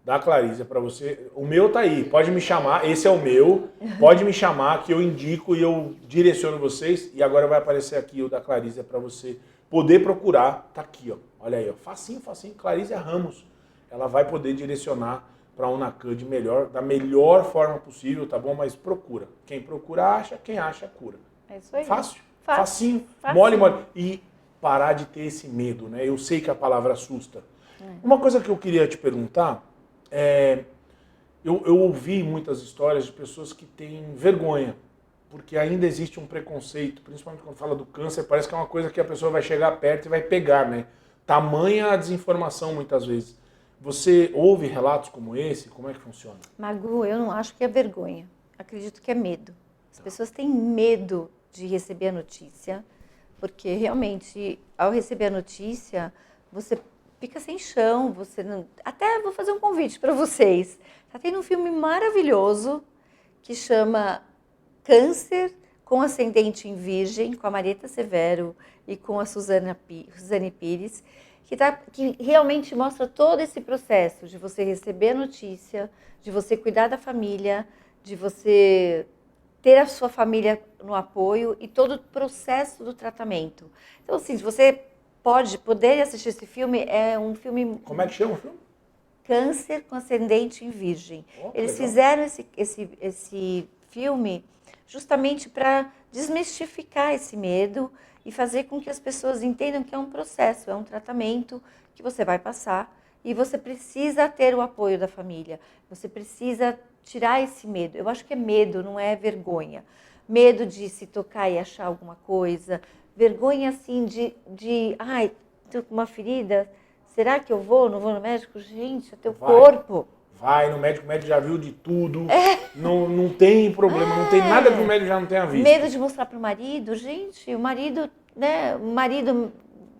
da Clarice para você. O meu tá aí, pode me chamar, esse é o meu, pode me chamar que eu indico e eu direciono vocês. E agora vai aparecer aqui o da Clarice para você poder procurar, tá aqui, ó. Olha aí, ó. Facinho, Clarice Ramos. Ela vai poder direcionar para a Unacan da melhor forma possível, tá bom? Mas procura. Quem procura acha, quem acha cura. É isso aí. Fácil. Facinho. Mole. E parar de ter esse medo, né? Eu sei que a palavra assusta. Uma coisa que eu queria te perguntar eu ouvi muitas histórias de pessoas que têm vergonha, porque ainda existe um preconceito, principalmente quando fala do câncer, parece que é uma coisa que a pessoa vai chegar perto e vai pegar, né? Tamanha a desinformação muitas vezes. Você ouve relatos como esse? Como é que funciona? Magu, eu não acho que é vergonha. Acredito que é medo. As pessoas têm medo de receber a notícia, porque realmente, ao receber a notícia, você fica sem chão, você não... Até vou fazer um convite para vocês. Está tendo um filme maravilhoso que chama Câncer com Ascendente em Virgem, com a Marieta Severo e com a Suzane Pires, que realmente mostra todo esse processo de você receber a notícia, de você cuidar da família, de você ter a sua família no apoio e todo o processo do tratamento. Então, assim, se você poder assistir esse filme, é um filme... Como é que chama o filme? Câncer com Ascendente em Virgem. Eles legal. fizeram esse filme justamente para desmistificar esse medo e fazer com que as pessoas entendam que é um processo, é um tratamento que você vai passar e você precisa ter o apoio da família, você precisa tirar esse medo. Eu acho que é medo, não é vergonha. Medo de se tocar e achar alguma coisa, vergonha assim ai, estou com uma ferida, será que eu vou? Não vou no médico? Gente, é teu corpo. Vai no médico, o médico já viu de tudo, não tem problema, não tem nada que o médico já não tenha visto. Medo de mostrar para o marido, gente, o marido,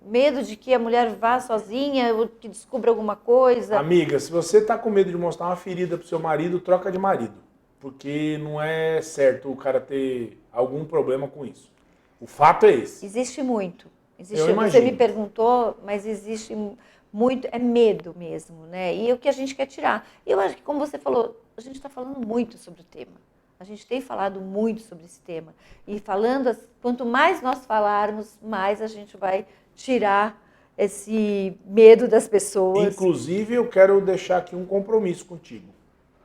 medo de que a mulher vá sozinha, ou que descubra alguma coisa. Amiga, se você está com medo de mostrar uma ferida pro seu marido, troca de marido, porque não é certo o cara ter algum problema com isso. O fato é esse. Existe muito. Você me perguntou, mas existe muito, é medo mesmo, né? E o que a gente quer tirar. Eu acho que, como você falou, a gente está falando muito sobre o tema. A gente tem falado muito sobre esse tema. E quanto mais nós falarmos, mais a gente vai tirar esse medo das pessoas. Inclusive, eu quero deixar aqui um compromisso contigo.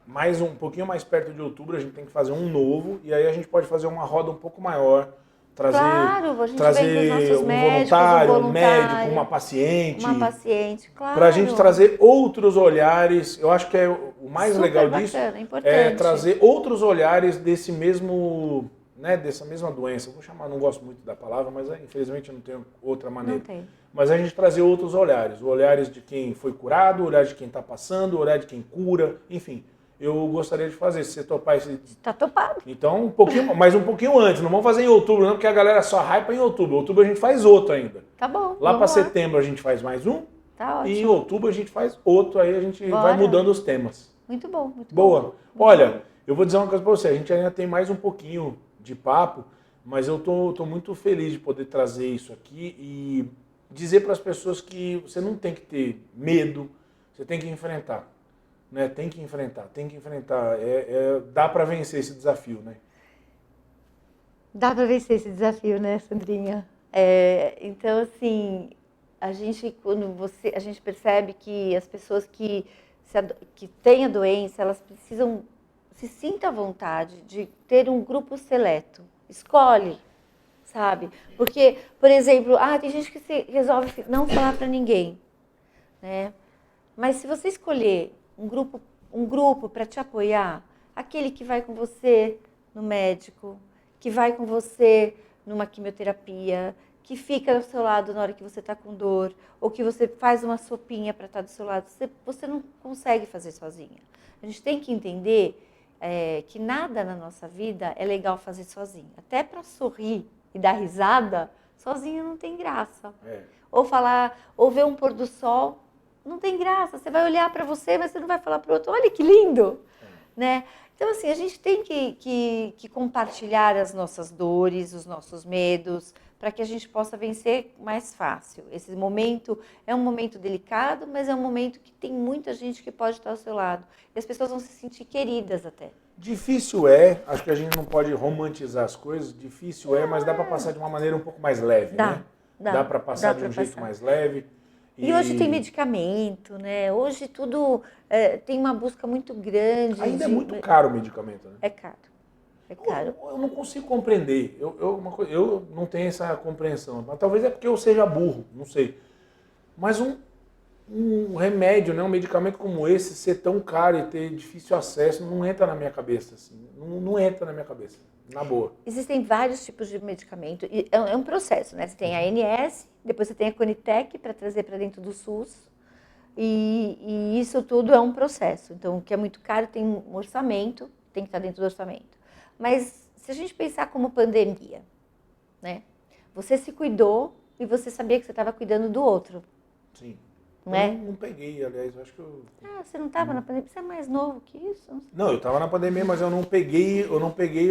Um pouquinho mais perto de outubro, a gente tem que fazer um novo, e aí a gente pode fazer uma roda um pouco maior. Claro, a gente trazer vem com os nossos voluntário, um médico, uma paciente. Claro. Para a gente trazer outros olhares. Eu acho que o mais super legal bacana, disso importante. trazer outros olhares desse mesmo, né, dessa mesma doença. Vou chamar, não gosto muito da palavra, mas infelizmente eu não tenho outra maneira. Não tem. Mas a gente trazer outros olhares. Olhares de quem foi curado, olhar de quem está passando, olhar de quem cura, enfim. Eu gostaria de fazer, se você topar esse... Tá topado. Então, um pouquinho antes. Não vamos fazer em outubro, não, porque a galera só hypa em outubro. Em outubro a gente faz outro ainda. Tá bom. Lá para setembro a gente faz mais um. Tá ótimo. E em outubro a gente faz outro, aí a gente vai mudando os temas. Muito bom, muito Boa. bom. Olha, eu vou dizer uma coisa para você. A gente ainda tem mais um pouquinho de papo, mas eu tô muito feliz de poder trazer isso aqui e dizer para as pessoas que você não tem que ter medo, você tem que enfrentar. Né? Tem que enfrentar. Dá para vencer esse desafio, né? Dá para vencer esse desafio, né, Sandrinha? Então, assim, a gente percebe que as pessoas que têm a doença, elas precisam se sinta à vontade de ter um grupo seleto. Escolhe, sabe? Porque, por exemplo, tem gente que resolve não falar para ninguém, né? Mas se você escolher um grupo um grupo para te apoiar, aquele que vai com você no médico, que vai com você numa quimioterapia, que fica ao seu lado na hora que você está com dor, ou que você faz uma sopinha para estar do seu lado, você não consegue fazer sozinha. A gente tem que entender que nada na nossa vida é legal fazer sozinho. Até para sorrir e dar risada, sozinho não tem graça. Ou falar, ou ver um pôr do sol, não tem graça. Você vai olhar para você, mas você não vai falar para o outro, olha que lindo, né? Então, assim, a gente tem que compartilhar as nossas dores, os nossos medos, para que a gente possa vencer mais fácil. Esse momento é um momento delicado, mas é um momento que tem muita gente que pode estar ao seu lado. E as pessoas vão se sentir queridas até. Difícil acho que a gente não pode romantizar as coisas, difícil mas dá para passar de uma maneira um pouco mais leve, né? Dá para passar de um jeito mais leve. E hoje tem medicamento, né? Hoje tudo tem uma busca muito grande. Ainda é muito caro o medicamento, né? É caro. É caro. Eu não consigo compreender. Eu não tenho essa compreensão. Mas talvez é porque eu seja burro, não sei. Mas um remédio, né, um medicamento como esse, ser tão caro e ter difícil acesso, não entra na minha cabeça. Assim. Não entra na minha cabeça. Na boa. Existem vários tipos de medicamento. E é um processo, né? Você tem a ANS, depois você tem a Conitec para trazer para dentro do SUS. E isso tudo é um processo. Então, o que é muito caro tem um orçamento, tem que estar dentro do orçamento. Mas se a gente pensar como pandemia, né? Você se cuidou e você sabia que você estava cuidando do outro. Sim. Não é? Não peguei, aliás, eu acho que eu... Você não estava na pandemia? Você é mais novo que isso? Não, eu estava na pandemia, mas eu não peguei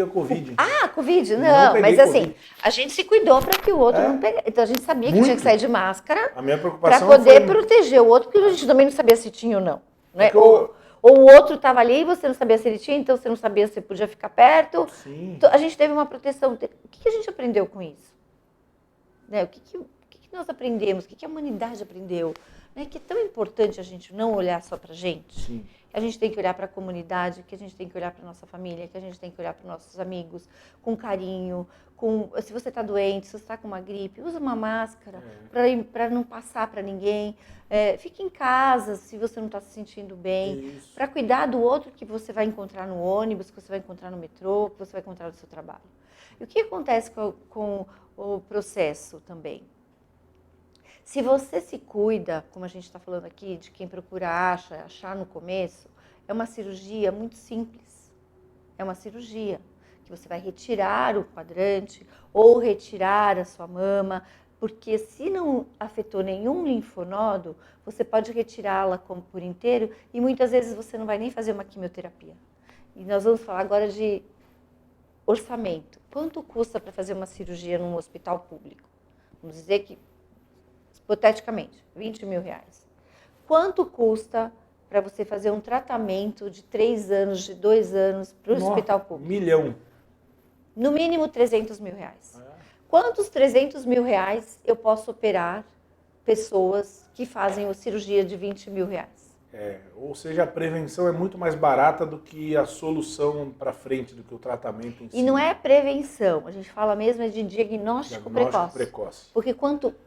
a Covid. Covid? Não, mas assim, COVID. A gente se cuidou para que o outro não pegasse. Então a gente sabia que tinha que sair de máscara A minha preocupação para poder proteger o outro, porque a gente também não sabia se tinha ou não. Né? Ou o outro estava ali e você não sabia se ele tinha, então você não sabia se podia ficar perto. Sim. Então, a gente teve uma proteção. O que a gente aprendeu com isso? Né? O que nós aprendemos? O que a humanidade aprendeu? Né? Que é tão importante a gente não olhar só para a gente. Sim. A gente tem que olhar para a comunidade, que a gente tem que olhar para a nossa família, que a gente tem que olhar para os nossos amigos com carinho. Se você está doente, se você está com uma gripe, usa uma máscara para não passar para ninguém. Fique em casa se você não está se sentindo bem. Para cuidar do outro que você vai encontrar no ônibus, que você vai encontrar no metrô, que você vai encontrar no seu trabalho. E o que acontece com o processo também? Se você se cuida, como a gente está falando aqui, de quem procura achar no começo, é uma cirurgia muito simples. É uma cirurgia que você vai retirar o quadrante ou retirar a sua mama, porque se não afetou nenhum linfonodo, você pode retirá-la por inteiro e muitas vezes você não vai nem fazer uma quimioterapia. E nós vamos falar agora de orçamento. Quanto custa para fazer uma cirurgia num hospital público? Vamos dizer que hipoteticamente, 20 mil reais. Quanto custa para você fazer um tratamento de 3 anos, de 2 anos para o hospital público? 1 milhão. No mínimo 300 mil reais. Quantos 300 mil reais eu posso operar pessoas que fazem a cirurgia de 20 mil reais? Ou seja, a prevenção é muito mais barata do que a solução para frente, do que o tratamento em si. E não é prevenção, a gente fala mesmo de diagnóstico precoce.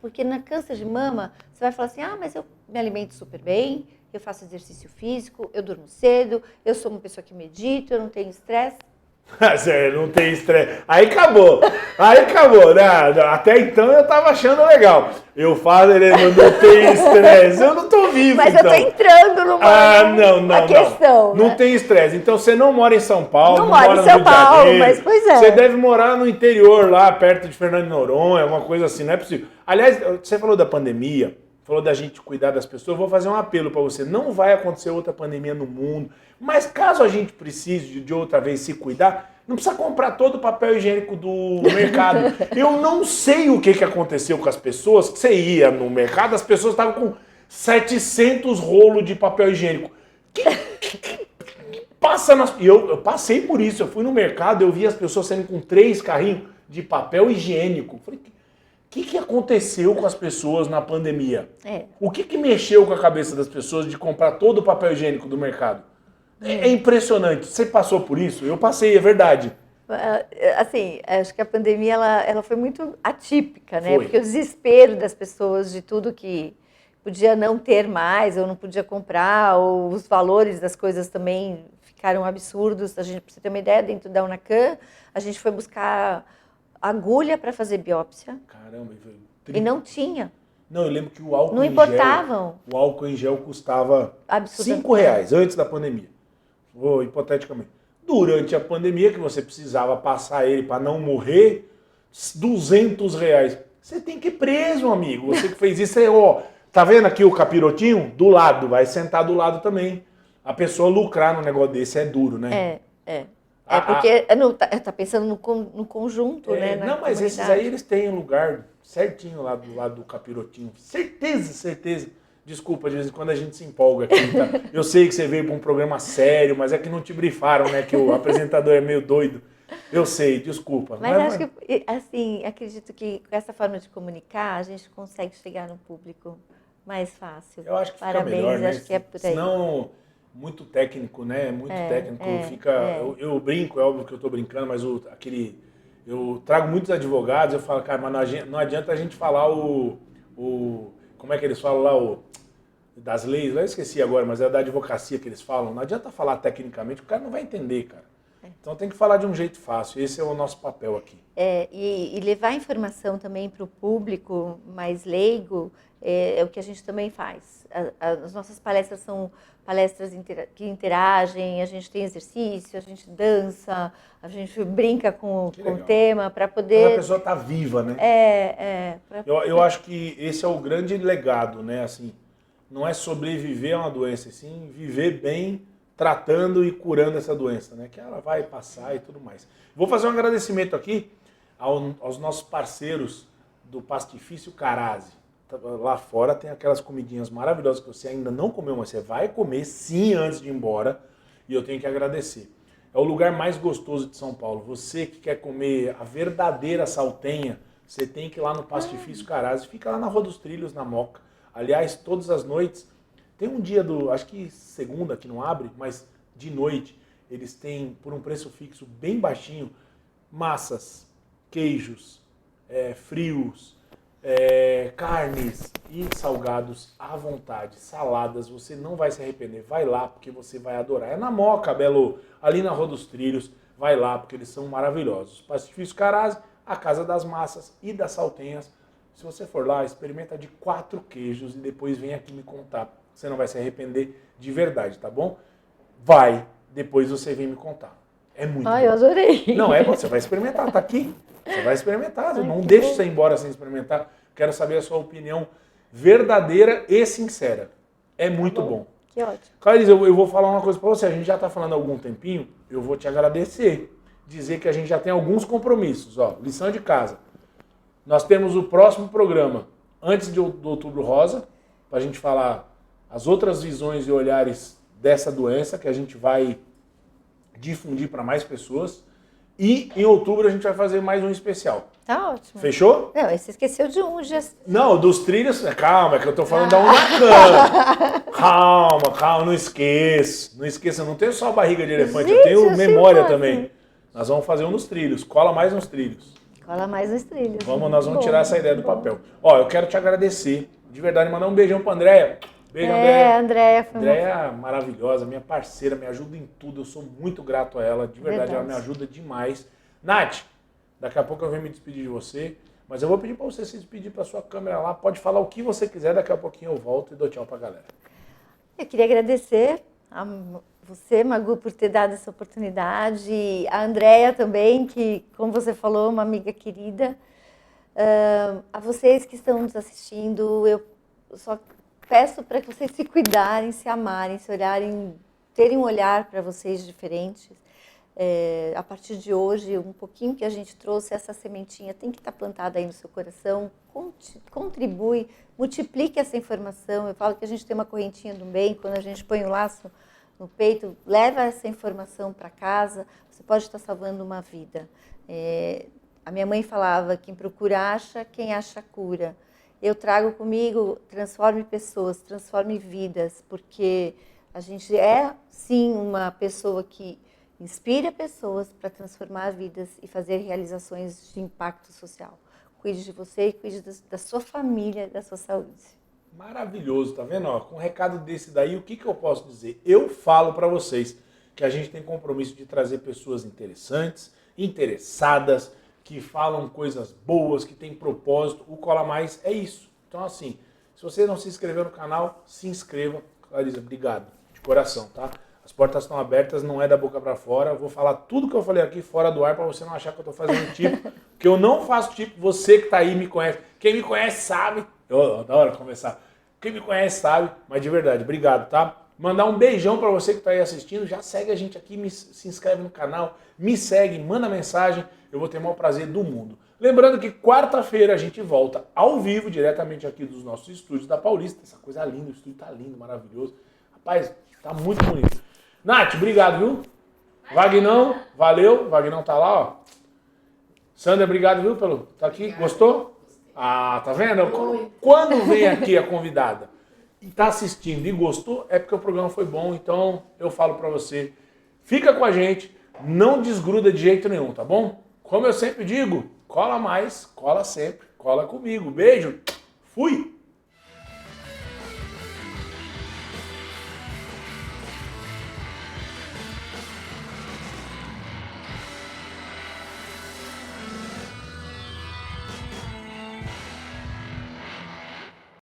Porque na câncer de mama, você vai falar assim, mas eu me alimento super bem, eu faço exercício físico, eu durmo cedo, eu sou uma pessoa que medito, eu não tenho estresse. Não tem estresse. Aí acabou. Não, até então eu tava achando legal. Eu falo, ele não tem estresse. Eu não tô vivo, mas então. Eu tô entrando numa questão. Não tem estresse. Então você não mora em São Paulo, não mora em São Paulo, mas pois é. Você deve morar no interior, lá perto de Fernando de Noronha, uma coisa assim, não é possível. Aliás, você falou da pandemia, falou da gente cuidar das pessoas, eu vou fazer um apelo para você. Não vai acontecer outra pandemia no mundo, mas caso a gente precise de outra vez se cuidar, não precisa comprar todo o papel higiênico do mercado. Eu não sei o que aconteceu com as pessoas, que você ia no mercado, as pessoas estavam com 700 rolos de papel higiênico. Eu passei por isso, eu fui no mercado, eu vi as pessoas saindo com 3 carrinhos de papel higiênico. Falei, o que aconteceu com as pessoas na pandemia? O que mexeu com a cabeça das pessoas de comprar todo o papel higiênico do mercado? É impressionante. Você passou por isso? Eu passei, é verdade. Assim, acho que a pandemia ela foi muito atípica, né? Foi. Porque o desespero das pessoas de tudo que podia não ter mais, ou não podia comprar, ou os valores das coisas também ficaram absurdos. A gente, para você ter uma ideia, dentro da Unacan, a gente foi buscar agulha para fazer biópsia. Caramba, E não tinha. Não, eu lembro que o álcool Não importavam. O álcool em gel custava Absurdamente. R$ 5 antes da pandemia. Ou hipoteticamente. Durante a pandemia, que você precisava passar ele para não morrer, R$ 200. Você tem que ir preso, amigo. Você que fez isso, tá vendo aqui o capirotinho? Do lado, vai sentar do lado também. A pessoa lucrar no negócio desse é duro, né? É porque tá pensando no conjunto, né? Não, mas esses aí eles têm um lugar certinho lá do lado do capirotinho. Certeza, certeza. Desculpa, de vez em quando a gente se empolga aqui, tá? Eu sei que você veio para um programa sério, mas é que não te brifaram, né? Que o apresentador é meio doido. Eu sei, desculpa. Mas acho que, assim, acredito que com essa forma de comunicar, a gente consegue chegar no público mais fácil. Eu acho que fica Parabéns, melhor, né? Acho que é por aí. Senão, muito técnico, né? Muito técnico. Eu brinco, é óbvio que eu tô brincando, mas eu trago muitos advogados, eu falo, cara, mas não adianta a gente falar como é que eles falam lá, das leis, eu esqueci agora, mas é da advocacia que eles falam. Não adianta falar tecnicamente, o cara não vai entender, cara. Então tem que falar de um jeito fácil, esse é o nosso papel aqui. E levar informação também para o público mais leigo é o que a gente também faz. As nossas palestras são palestras que interagem, a gente tem exercício, a gente dança, a gente brinca com o tema para poder... Mas a pessoa tá viva, né? Eu acho que esse é o grande legado, né? Assim, não é sobreviver a uma doença, e sim viver bem, tratando e curando essa doença, né? Que ela vai passar e tudo mais. Vou fazer um agradecimento aqui aos nossos parceiros do Pastifício Carazzi. Lá fora tem aquelas comidinhas maravilhosas que você ainda não comeu, mas você vai comer sim antes de ir embora. E eu tenho que agradecer. É o lugar mais gostoso de São Paulo. Você que quer comer a verdadeira saltenha, você tem que ir lá no Pastifício Carazzi. Fica lá na Rua dos Trilhos, na Moca. Aliás, todas as noites, tem um dia acho que segunda que não abre, mas de noite eles têm, por um preço fixo bem baixinho, massas, queijos, frios, carnes e salgados à vontade, saladas, você não vai se arrepender. Vai lá porque você vai adorar. É na Moca, Belo, ali na Rua dos Trilhos. Vai lá porque eles são maravilhosos. Pastifício Carazzi, a casa das massas e das saltenhas. Se você for lá, experimenta de 4 queijos e depois vem aqui me contar. Você não vai se arrepender de verdade, tá bom? Vai, depois você vem me contar. É muito bom. Eu adorei. Não, você vai experimentar, tá aqui. Você vai experimentar, não deixe você ir embora sem experimentar. Quero saber a sua opinião verdadeira e sincera. É muito bom. Que ótimo. Clarice, eu vou falar uma coisa pra você. A gente já tá falando há algum tempinho, eu vou te agradecer. Dizer que a gente já tem alguns compromissos. Lição de casa. Nós temos o próximo programa, antes do Outubro Rosa, pra gente falar as outras visões e olhares dessa doença, que a gente vai difundir para mais pessoas. E em outubro a gente vai fazer mais um especial. Tá ótimo. Fechou? Não, você esqueceu de um. Não, dos trilhos... Calma, é que eu tô falando da Unacan. Calma, não esqueça. Não esqueça, eu não tenho só barriga de elefante, Gente, eu tenho memória também. Nós vamos fazer um nos trilhos. Cola mais nos trilhos. Cola mais nos trilhos. Nós vamos tirar essa ideia do papel. Eu quero te agradecer. De verdade, mandar um beijão pra Andréia. Beijo, Andréia. Andréia Andréia maravilhosa, minha parceira, me ajuda em tudo. Eu sou muito grato a ela. De verdade, ela me ajuda demais. Nath, daqui a pouco eu venho me despedir de você. Mas eu vou pedir para você se despedir para sua câmera lá. Pode falar o que você quiser. Daqui a pouquinho eu volto e dou tchau pra galera. Eu queria agradecer a você, Magu, por ter dado essa oportunidade. A Andréia também, que, como você falou, uma amiga querida. A vocês que estão nos assistindo, eu só peço para que vocês se cuidarem, se amarem, se olharem, terem um olhar para vocês diferentes. A partir de hoje, um pouquinho que a gente trouxe, essa sementinha tem que estar plantada aí no seu coração, contribui, multiplique essa informação. Eu falo que a gente tem uma correntinha do bem, quando a gente põe o laço no peito, leva essa informação para casa, você pode estar salvando uma vida. A minha mãe falava, quem procura acha, quem acha cura. Eu trago comigo, transforme pessoas, transforme vidas, porque a gente é, sim, uma pessoa que inspira pessoas para transformar vidas e fazer realizações de impacto social. Cuide de você e cuide da sua família, da sua saúde. Maravilhoso, tá vendo? Ó, com um recado desse daí, o que eu posso dizer? Eu falo para vocês que a gente tem compromisso de trazer pessoas interessantes, interessadas, que falam coisas boas, que têm propósito. O Cola Mais é isso. Então, assim, se você não se inscreveu no canal, se inscreva. Clarisa, obrigado, de coração, tá? As portas estão abertas, não é da boca para fora. Eu vou falar tudo que eu falei aqui fora do ar para você não achar que eu tô fazendo tipo, que eu não faço tipo. Você que tá aí me conhece. Quem me conhece sabe. Da hora começar. Quem me conhece sabe, mas de verdade, obrigado, tá? Mandar um beijão para você que tá aí assistindo. Já segue a gente aqui, se inscreve no canal, me segue, manda mensagem. Eu vou ter o maior prazer do mundo. Lembrando que quarta-feira a gente volta ao vivo, diretamente aqui dos nossos estúdios da Paulista. Essa coisa linda, o estúdio tá lindo, maravilhoso. Rapaz, tá muito bonito. Nath, obrigado, viu? Vagnão, valeu. Vagnão tá lá, ó. Sandra, obrigado, viu, pelo... Tá aqui, gostou? Ah, tá vendo? Quando vem aqui a convidada e tá assistindo e gostou, é porque o programa foi bom. Então, eu falo pra você, fica com a gente, não desgruda de jeito nenhum, tá bom? Como eu sempre digo, cola mais, cola sempre, cola comigo. Beijo, fui!